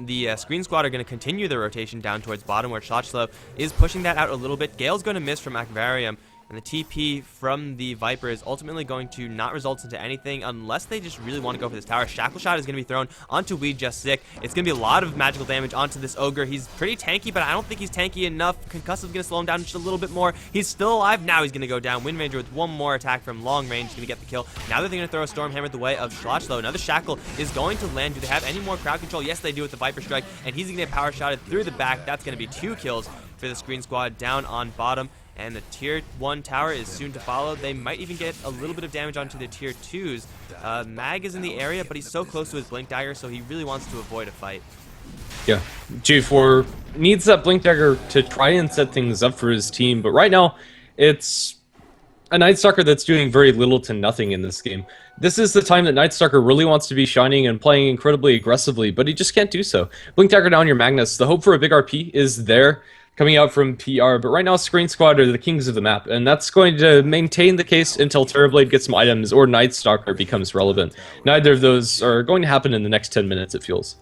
the Sqreen squad are going to continue the rotation down towards bottom, where Shotslow is pushing that out a little bit. Gale's going to miss from Aquarium, and the TP from the Viper is ultimately going to not result into anything unless they just really want to go for this tower. Shackle Shot is going to be thrown onto Ouija's Sick. It's going to be a lot of magical damage onto this Ogre. He's pretty tanky, but I don't think he's tanky enough. Concussive's going to slow him down just a little bit more. He's still alive. Now he's going to go down. Wind Ranger with one more attack from long range is going to get the kill. Now they're going to throw a Stormhammer the way of Shotslow. Another Shackle is going to land. Do they have any more crowd control? Yes, they do with the Viper Strike, and he's going to get power shotted through the back. That's going to be 2 kills for the Sqreen squad down on bottom. And the tier 1 tower is soon to follow. They might even get a little bit of damage onto the tier 2s. Mag is in the area, but he's so close to his Blink Dagger, so he really wants to avoid a fight. Yeah, J4 needs that Blink Dagger to try and set things up for his team, but right now, it's a Night Stalker that's doing very little to nothing in this game. This is the time that Night Stalker really wants to be shining and playing incredibly aggressively, but he just can't do so. Blink Dagger down your Magnus. The hope for a big RP is there, coming out from PR, but right now Sqreen squad are the kings of the map, and that's going to maintain the case until Terrorblade gets some items or Night Stalker becomes relevant. Neither of those are going to happen in the next 10 minutes, it feels.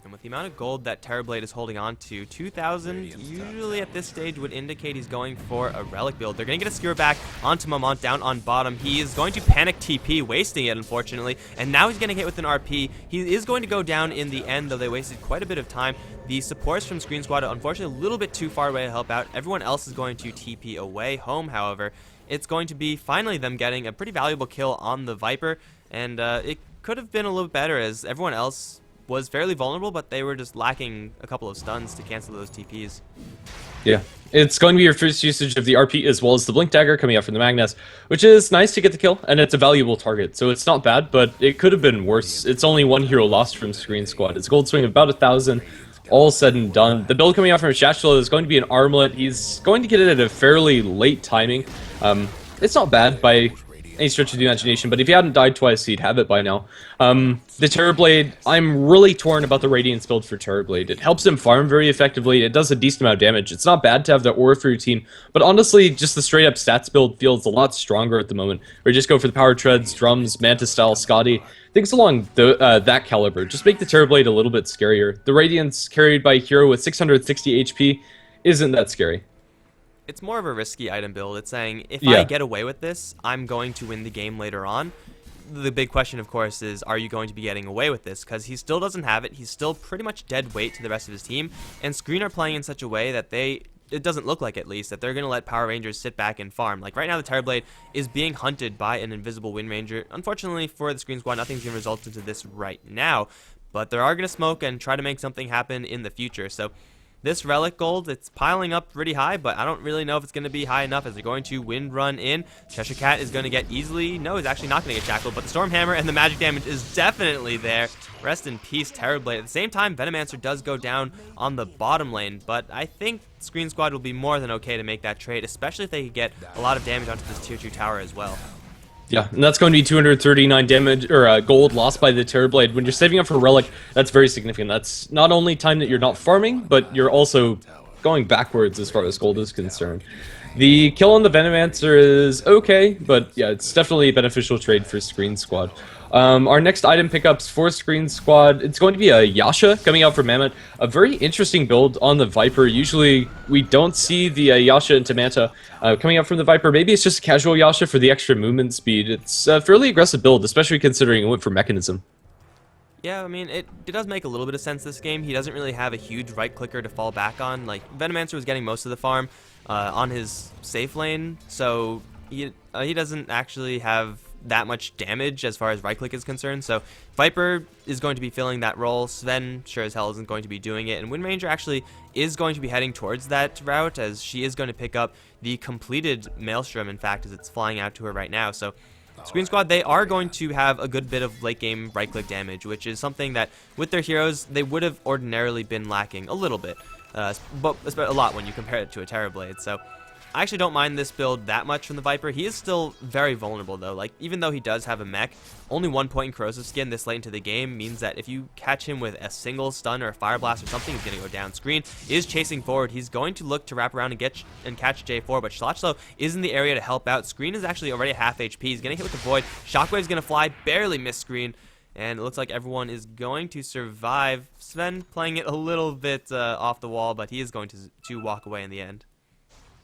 And with the amount of gold that Terrorblade is holding on to, 2,000 usually at this stage would indicate he's going for a Relic build. They're going to get a Skewer back onto Moment down on bottom. He is going to panic TP, wasting it, unfortunately, and now he's going to hit with an RP. He is going to go down in the end, though they wasted quite a bit of time. The supports from Sqreen squad are unfortunately a little bit too far away to help out. Everyone else is going to TP away home, however. It's going to be finally them getting a pretty valuable kill on the Viper, and it could have been a little bit better as everyone else was fairly vulnerable, but they were just lacking a couple of stuns to cancel those TPs. Yeah, it's going to be your first usage of the RP as well as the Blink Dagger coming out from the Magnus, which is nice to get the kill, and it's a valuable target, so it's not bad, but it could have been worse. It's only 1 hero lost from Sqreen squad. It's gold swing of about 1,000. All said and done. The build coming out from Shotslow is going to be an Armlet. He's going to get it at a fairly late timing. It's not bad by any stretch of the imagination, but if he hadn't died twice, he'd have it by now. The Terrorblade, I'm really torn about the Radiance build for Terrorblade. It helps him farm very effectively. It does a decent amount of damage. It's not bad to have the aura for your team, but honestly, just the straight up stats build feels a lot stronger at the moment. Or just go for the Power Treads, Drums, Mantis style, Scotty. Things along that caliber. Just make the Terrorblade a little bit scarier. The Radiance carried by a hero with 660 HP isn't that scary. It's more of a risky item build. It's saying, if I get away with this, I'm going to win the game later on. The big question, of course, is are you going to be getting away with this? Because he still doesn't have it. He's still pretty much dead weight to the rest of his team. And Sqreen are playing in such a way that it doesn't look like, at least, that they're going to let Power Rangers sit back and farm. Like, right now, the Terrorblade is being hunted by an invisible Wind Ranger. Unfortunately for the Sqreen squad, nothing's going to result into this right now. But they are going to smoke and try to make something happen in the future. So this Relic gold, it's piling up pretty high, but I don't really know if it's going to be high enough as they're going to Wind Run in. Cheshire Cat is going to get easily, no, he's actually not going to get shackled, but the Storm Hammer and the magic damage is definitely there. Rest in peace, Terrorblade. At the same time, Venomancer does go down on the bottom lane, but I think Sqreen Squad will be more than okay to make that trade, especially if they could get a lot of damage onto this tier 2 tower as well. Yeah, and that's going to be 239 damage or gold lost by the Terrorblade. When you're saving up for Relic, that's very significant. That's not only time that you're not farming, but you're also going backwards as far as gold is concerned. The kill on the Venomancer is okay, but yeah, it's definitely a beneficial trade for Sqreen Squad. Our next item pickups for Sqreen Squad, it's going to be a Yasha coming out from Mammoth. A very interesting build on the Viper. Usually we don't see the Yasha into Manta coming out from the Viper. Maybe it's just a casual Yasha for the extra movement speed. It's a fairly aggressive build, especially considering it went for Mechanism. Yeah, I mean, it does make a little bit of sense this game. He doesn't really have a huge right clicker to fall back on. Like, Venomancer was getting most of the farm on his safe lane, so he doesn't actually have that much damage as far as right click is concerned. So Viper is going to be filling that role. Sven sure as hell isn't going to be doing it, and Wind Ranger actually is going to be heading towards that route, as she is going to pick up the completed Maelstrom, in fact, as it's flying out to her right now. So Sqreen Squad, they are going to have a good bit of late game right click damage, which is something that with their heroes they would have ordinarily been lacking a little bit, but a lot when you compare it to a Terrorblade. So I actually don't mind this build that much from the Viper. He is still very vulnerable though. Like, even though he does have a mech, only 1 point in corrosive skin this late into the game means that if you catch him with a single stun or a fire blast or something, he's going to go down. Sqreen is chasing forward. He's going to look to wrap around and catch J4, but Schlachlo is in the area to help out. Sqreen is actually already at half HP. He's going to hit with the Void. Shockwave's going to fly, barely miss Sqreen, and it looks like everyone is going to survive. Sven playing it a little bit off the wall, but he is going to walk away in the end.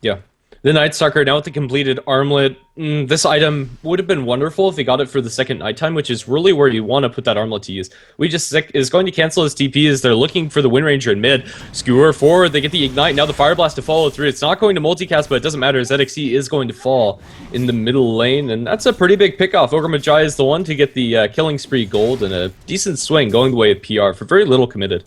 Yeah. The Night Stalker, now with the completed armlet, this item would have been wonderful if they got it for the second nighttime, which is really where you want to put that armlet to use. We just is going to cancel his TP as they're looking for the Wind Ranger in mid. Skewer forward, they get the Ignite, now the Fire Blast to follow through. It's not going to multicast, but it doesn't matter, as ZXE is going to fall in the middle lane, and that's a pretty big pickoff. Ogre Magi is the one to get the Killing Spree gold, and a decent swing going the way of PR for very little committed.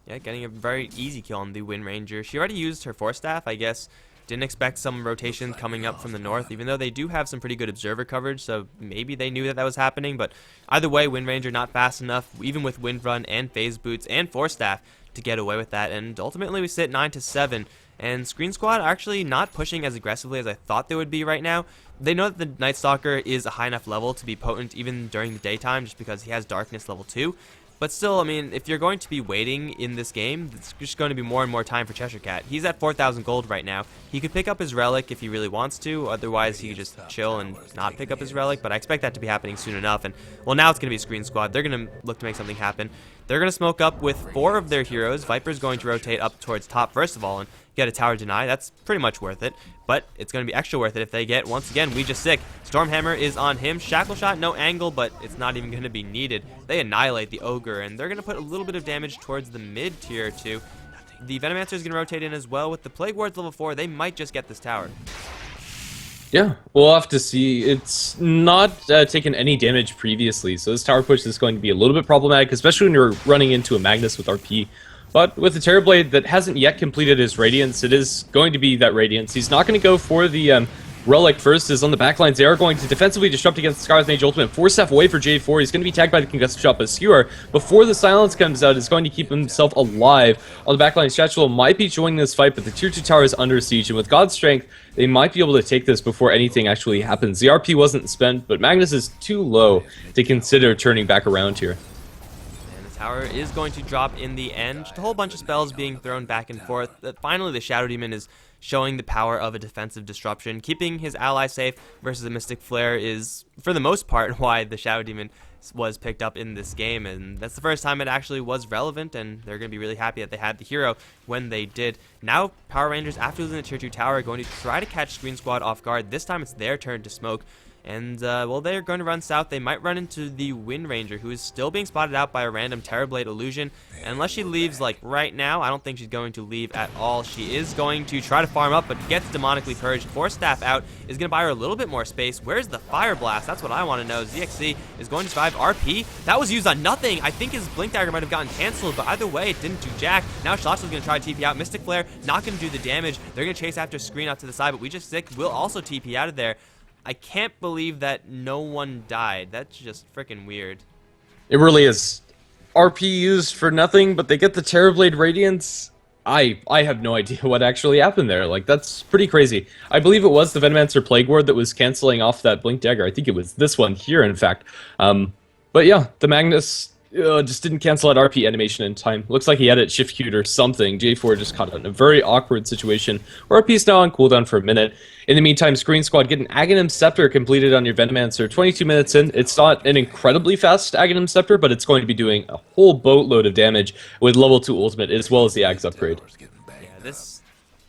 Yeah, getting a very easy kill on the Wind Ranger. She already used her Force Staff, I guess. Didn't expect some rotation coming up from the north, even though they do have some pretty good observer coverage, so maybe they knew that that was happening. But either way, Wind Ranger not fast enough, even with Wind Run and Phase Boots and Force Staff, to get away with that. And ultimately, we sit 9-7. And Sqreen Squad are actually not pushing as aggressively as I thought they would be right now. They know that the Night Stalker is a high enough level to be potent even during the daytime, just because he has Darkness level 2. But still, I mean, if you're going to be waiting in this game, it's just going to be more and more time for Cheshire Cat. He's at 4,000 gold right now. He could pick up his Relic if he really wants to. Otherwise, he could just chill and not pick up his Relic. But I expect that to be happening soon enough. And, well, now it's going to be Sqreen Squad. They're going to look to make something happen. They're going to smoke up with 4 of their heroes. Viper's going to rotate up towards top, first of all, and get a tower deny. That's pretty much worth it. But it's going to be extra worth it if they get, once again, We Just Sick. Stormhammer is on him. Shackle Shot, no angle, but it's not even going to be needed. They annihilate the Ogre, and they're going to put a little bit of damage towards the mid tier 2. The Venomancer is going to rotate in as well. With the Plague Wards level 4, they might just get this tower. Yeah, we'll have to see. It's not taken any damage previously, so this tower push is going to be a little bit problematic, especially when you're running into a Magnus with RP. But with the Terrorblade that hasn't yet completed his Radiance, it is going to be that Radiance. He's not going to go for the Relic first, is on the backlines. They are going to defensively disrupt against the Scar's Mage Ultimate. Force Staff away for J4. He's going to be tagged by the Concussive Shot, but Skewer, before the Silence comes out, is going to keep himself alive. On the backline, Shachlo might be joining this fight, but the Tier 2 tower is under siege, and with God's Strength, they might be able to take this before anything actually happens. The RP wasn't spent, but Magnus is too low to consider turning back around here. Tower is going to drop in the end. Just a whole bunch of spells being thrown back and forth. Finally, the Shadow Demon is showing the power of a defensive disruption. Keeping his ally safe versus a Mystic Flare is, for the most part, why the Shadow Demon was picked up in this game. And that's the first time it actually was relevant, and they're going to be really happy that they had the hero when they did. Now, Power Rangers, after losing the Tier 2 tower, are going to try to catch Sqreen Squad off guard. This time, it's their turn to smoke. And, well, they're going to run south. They might run into the Wind Ranger, who is still being spotted out by a random Terrorblade illusion. And unless she leaves, like, right now, I don't think she's going to leave at all. She is going to try to farm up, but gets demonically purged. Force Staff out is going to buy her a little bit more space. Where's the Fire Blast? That's what I want to know. ZXC is going to survive. RP, that was used on nothing. I think his Blink Dagger might have gotten canceled, but either way, it didn't do jack. Now Shalash's going to try to TP out. Mystic Flare, not going to do the damage. They're going to chase after Sqreen out to the side, but We Just Sick will also TP out of there. I can't believe that no one died. That's just freaking weird. It really is. RP used for nothing, but they get the Terrorblade Radiance. I have no idea what actually happened there. Like, that's pretty crazy. I believe it was the Venomancer Plague Ward that was canceling off that Blink Dagger. I think it was this one here, in fact. But yeah, the Magnus just didn't cancel that RP animation in time. Looks like he had it shift queued or something. J4 just caught in a very awkward situation. RP's now on cooldown for a minute. In the meantime, Sqreen Squad get an Aghanim Scepter completed on your Venomancer. 22 minutes in. It's not an incredibly fast Aghanim Scepter, but it's going to be doing a whole boatload of damage with level 2 ultimate as well as the Ags upgrade. Yeah,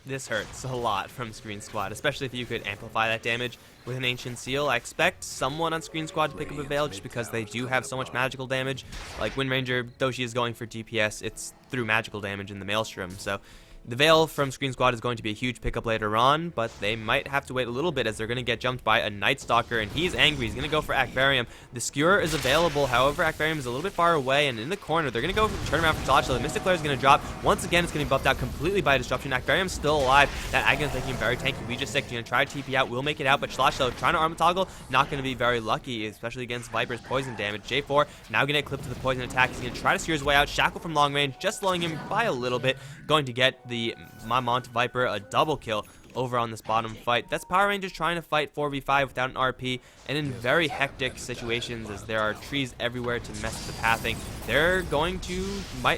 this hurts a lot from Sqreen Squad, especially if you could amplify that damage with an Ancient Seal. I expect someone on Sqreen Squad to pick up a Veil just because they do have so much magical damage. Like Wind Ranger, though she is going for DPS, it's through magical damage in the Maelstrom. So the Veil from Sqreen Squad is going to be a huge pickup later on, but they might have to wait a little bit as they're going to get jumped by a Night Stalker, and he's angry. He's going to go for Aquarium. The Skewer is available, however, Aquarium is a little bit far away, and in the corner, they're going to go for turn around for Slasher. The Mystic Flare is going to drop. Once again, it's going to be buffed out completely by Disruption. Aquarium's still alive. That Aghanim's making him very tanky. We Just Sick, going to try to TP out, will make it out, but Slasher trying to armor toggle, not going to be very lucky, especially against Viper's poison damage. J4 now going to get clipped to the poison attack. He's going to try to steer his way out. Shackle from long range, just slowing him by a little bit. Going to get the Mamont Viper a double kill over on this bottom fight. That's Power Rangers trying to fight 4v5 without an RP, and in very hectic situations as there are trees everywhere to mess with the pathing. They're going to,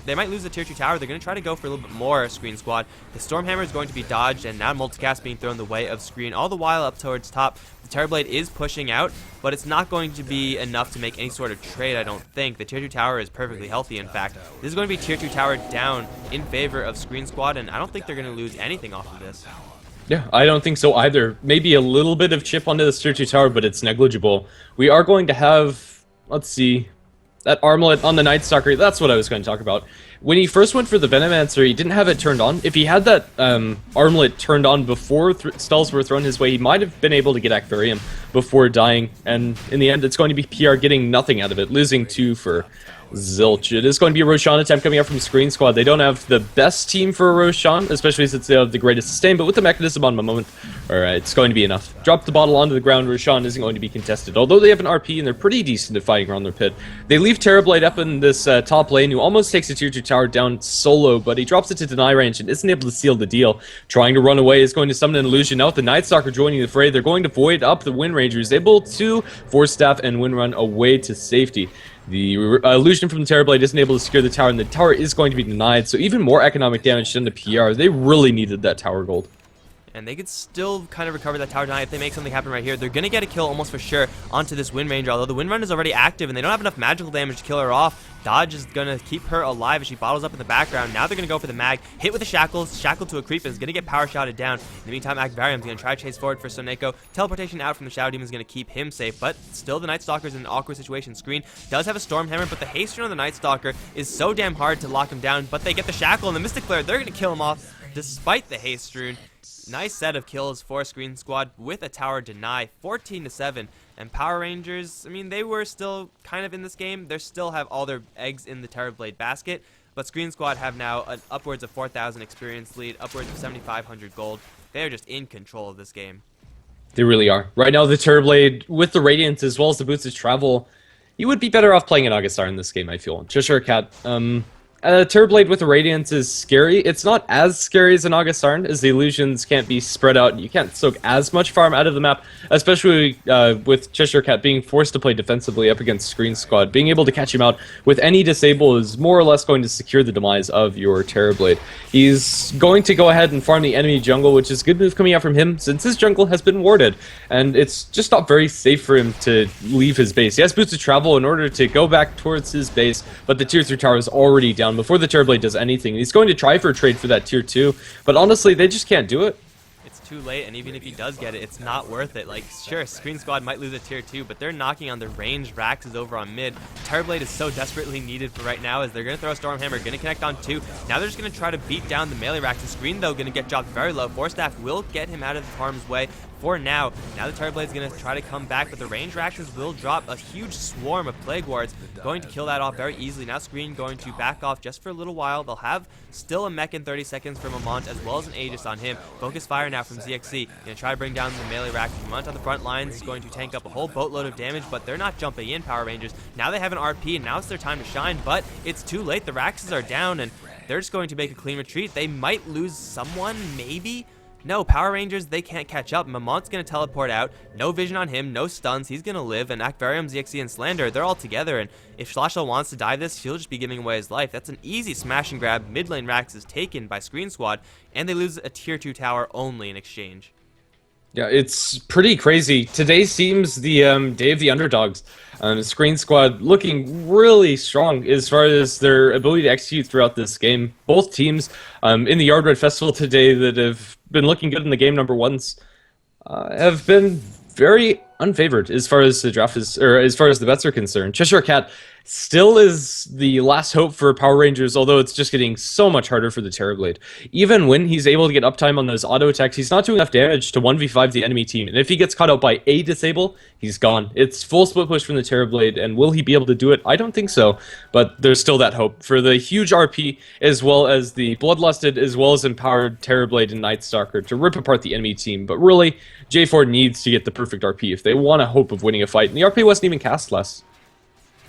they might lose the tier 2 tower. They're going to try to go for a little bit more Sqreen Squad. The Stormhammer is going to be dodged, and now Multicast being thrown the way of Sqreen, all the while up towards top. The Terrorblade is pushing out, but it's not going to be enough to make any sort of trade, I don't think. The tier 2 tower is perfectly healthy, in fact. This is going to be tier 2 tower down in favor of Sqreen Squad, and I don't think they're going to lose anything off of this. Yeah, I don't think so either. Maybe a little bit of chip onto the tier 2 tower, but it's negligible. We are going to have, let's see, that armlet on the Night Stalker. That's what I was going to talk about. When he first went for the Venomancer, he didn't have it turned on. If he had that armlet turned on before spells were thrown his way, he might have been able to get Aquarium before dying. And in the end, it's going to be PR getting nothing out of it, losing 2 for zilch. It is going to be a Roshan attempt coming up from Sqreen Squad. They don't have the best team for a Roshan, especially since they have the greatest sustain, but with the mechanism on the moment, alright, it's going to be enough. Drop the bottle onto the ground. Roshan isn't going to be contested. Although they have an RP and they're pretty decent at fighting around their pit. They leave Terrorblade up in this top lane, who almost takes a tier 2 tower down solo, but he drops it to deny range and isn't able to seal the deal. Trying to run away is going to summon an illusion. Now with the Night Stalker joining the fray, they're going to void up the Wind Ranger, who's able to Force Staff and Wind Run away to safety. The illusion from the Terrorblade isn't able to secure the tower, and the tower is going to be denied, so even more economic damage than the PR. They really needed that tower gold. And they could still kind of recover that tower deny if they make something happen right here. They're going to get a kill almost for sure onto this Wind Ranger, although the Wind Run is already active and they don't have enough magical damage to kill her off. Dodge is going to keep her alive as she bottles up in the background. Now they're going to go for the mag. Hit with the shackles. Shackle to a creep and is going to get power shotted down. In the meantime, Aquarium's going to try to chase forward for Soneko. Teleportation out from the Shadow Demon is going to keep him safe, but still the Night Stalker's in an awkward situation. Sqreen does have a Stormhammer, but the haste rune on the Night Stalker is so damn hard to lock him down, but they get the shackle and the Mystic Flare. They're going to kill him off despite the haste rune. Nice set of kills for Sqreen Squad with a tower deny, 14-7. And Power Rangers, I mean, they were still kind of in this game. They still have all their eggs in the Terrorblade basket. But Sqreen Squad have now an upwards of 4,000 experience lead, upwards of 7,500 gold. They are just in control of this game. They really are. Right now, the Terrorblade, with the Radiance as well as the Boots of Travel, you would be better off playing an Augustar in this game, I feel. Cheshire Cat, Terrorblade with the Radiance is scary. It's not as scary as an Augustarn, as the illusions can't be spread out. You can't soak as much farm out of the map, especially with Cheshire Cat being forced to play defensively up against Sqreen Squad. Being able to catch him out with any disable is more or less going to secure the demise of your Terrorblade. He's going to go ahead and farm the enemy jungle, which is a good move coming out from him, since his jungle has been warded, and it's just not very safe for him to leave his base. He has Boots of Travel in order to go back towards his base, but the tier 3 tower is already down before the Terrorblade does anything. He's going to try for a trade for that tier 2, but honestly, they just can't do it. It's too late, and even if he does get it, it's not worth it. Like, sure, Sqreen Squad might lose a tier 2, but they're knocking on the ranged Raxes over on mid. Terrorblade is so desperately needed for right now, as they're going to throw a Stormhammer, going to connect on 2. Now they're just going to try to beat down the melee Raxes. Sqreen, though, going to get dropped very low. Force Staff will get him out of harm's way for now. Now the Terrorblade's going to try to come back, but the range Raxes will drop a huge swarm of Plague Wards, going to kill that off very easily. Now Sqreen going to back off just for a little while. They'll have still a mech in 30 seconds from Amont, as well as an Aegis on him. Focus Fire now from ZXC. Going to try to bring down the melee Raxes. Amont on the front lines is going to tank up a whole boatload of damage, but they're not jumping in, Power Rangers. Now they have an RP, and now it's their time to shine, but it's too late. The Raxes are down, and they're just going to make a clean retreat. They might lose someone, maybe. No, Power Rangers, they can't catch up. Mamont's going to teleport out. No vision on him, no stuns. He's going to live. And Akvarium, ZXC, and Slander, they're all together. And if Shlashel wants to dive this, he'll just be giving away his life. That's an easy smash and grab. Mid lane Rax is taken by Sqreen Squad, and they lose a tier 2 tower only in exchange. Yeah, it's pretty crazy. Today seems the day of the underdogs. Sqreen Squad looking really strong as far as their ability to execute throughout this game. Both teams in the Yard Red Festival today that have been looking good in the game number ones have been very unfavored as far as the draft is, or as far as the bets are concerned. Cheshire Cat still is the last hope for Power Rangers, although it's just getting so much harder for the Terrorblade. Even when he's able to get uptime on those auto attacks, he's not doing enough damage to 1v5 the enemy team. And if he gets caught out by a disable, he's gone. It's full split push from the Terrorblade, and will he be able to do it? I don't think so, but there's still that hope for the huge RP, as well as the Bloodlusted, as well as empowered Terrorblade and Night Stalker to rip apart the enemy team. But really, J4 needs to get the perfect RP if they want a hope of winning a fight, and the RP wasn't even cast less.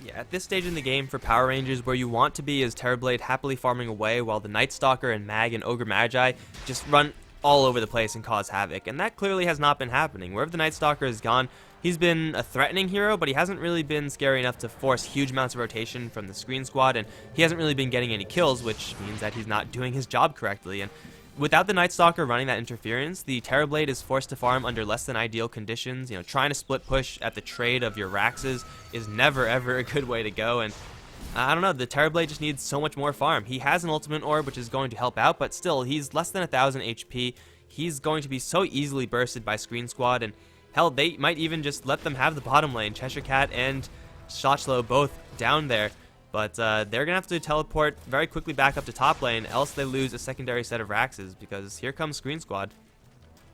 Yeah, at this stage in the game for Power Rangers, where you want to be is Terrorblade happily farming away while the Night Stalker and Mag and Ogre Magi just run all over the place and cause havoc, and that clearly has not been happening. Wherever the Night Stalker has gone, he's been a threatening hero, but he hasn't really been scary enough to force huge amounts of rotation from the Sqreen Squad, and he hasn't really been getting any kills, which means that he's not doing his job correctly. And without the Night Stalker running that interference, the Terrorblade is forced to farm under less than ideal conditions. You know, trying to split push at the trade of your Raxes is never ever a good way to go, and I don't know, the Terrorblade just needs so much more farm. He has an ultimate orb, which is going to help out, but still, he's less than 1,000 HP. He's going to be so easily bursted by Sqreen Squad, and hell, they might even just let them have the bottom lane. Cheshire Cat and Shotchlow both down there. But they're going to have to teleport very quickly back up to top lane, else they lose a secondary set of Raxes, because here comes Sqreen Squad.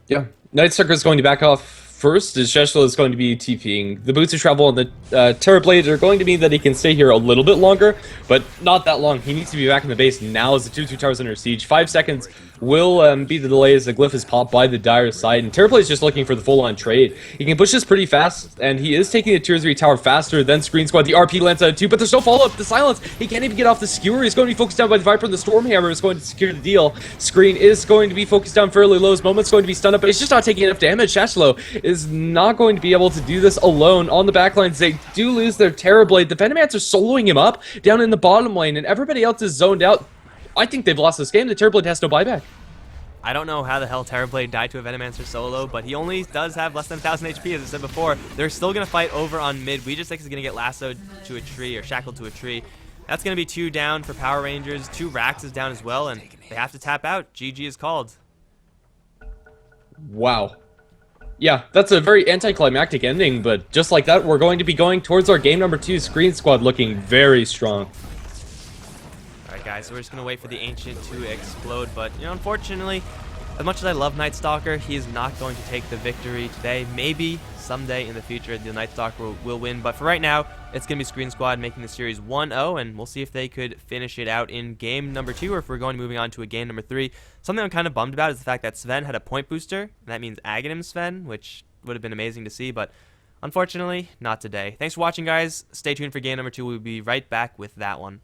Yeah, Night Stalker is going to back off first, as Sheshla is going to be TPing. The boots of travel and the Terrorblade are going to mean that he can stay here a little bit longer, but not that long. He needs to be back in the base now as the 2-2 towers under siege. 5 seconds will be the delay as the glyph is popped by the Dire side, and Terrorblade is just looking for the full-on trade. He can push this pretty fast, and he is taking the tier 3 tower faster than Sqreen Squad. The RP lands out too, but there's no follow-up. The silence, he can't even get off the skewer. He's going to be focused down by the Viper, and the Stormhammer is going to secure the deal. Sqreen is going to be focused down fairly low. His moment's going to be stunned up, but he's just not taking enough damage. Shashlo is not going to be able to do this alone on the backlines. They do lose their Terrorblade. The Venomancer soloing him up down in the bottom lane, and everybody else is zoned out. I think they've lost this game. The Terrorblade has no buyback. I don't know how the hell Terrorblade died to a Venomancer solo, but he only does have less than 1,000 HP, as I said before. They're still going to fight over on mid. We just think he's going to get lassoed to a tree, or shackled to a tree. That's going to be 2 down for Power Rangers. 2 Rax is down as well, and they have to tap out. GG is called. Wow. Yeah, that's a very anticlimactic ending, but just like that, we're going to be going towards our game number 2. Sqreen Squad looking very strong. Alright guys, so we're just going to wait for the Ancient to explode, but, you know, unfortunately, as much as I love Night Stalker, he is not going to take the victory today. Maybe someday in the future the Night Stalker will win, but for right now, it's going to be Sqreen Squad making the series 1-0, and we'll see if they could finish it out in game number 2, or if we're going to moving on to a game number 3. Something I'm kind of bummed about is the fact that Sven had a point booster, and that means Aghanim Sven, which would have been amazing to see, but unfortunately, not today. Thanks for watching, guys. Stay tuned for game number 2. We'll be right back with that one.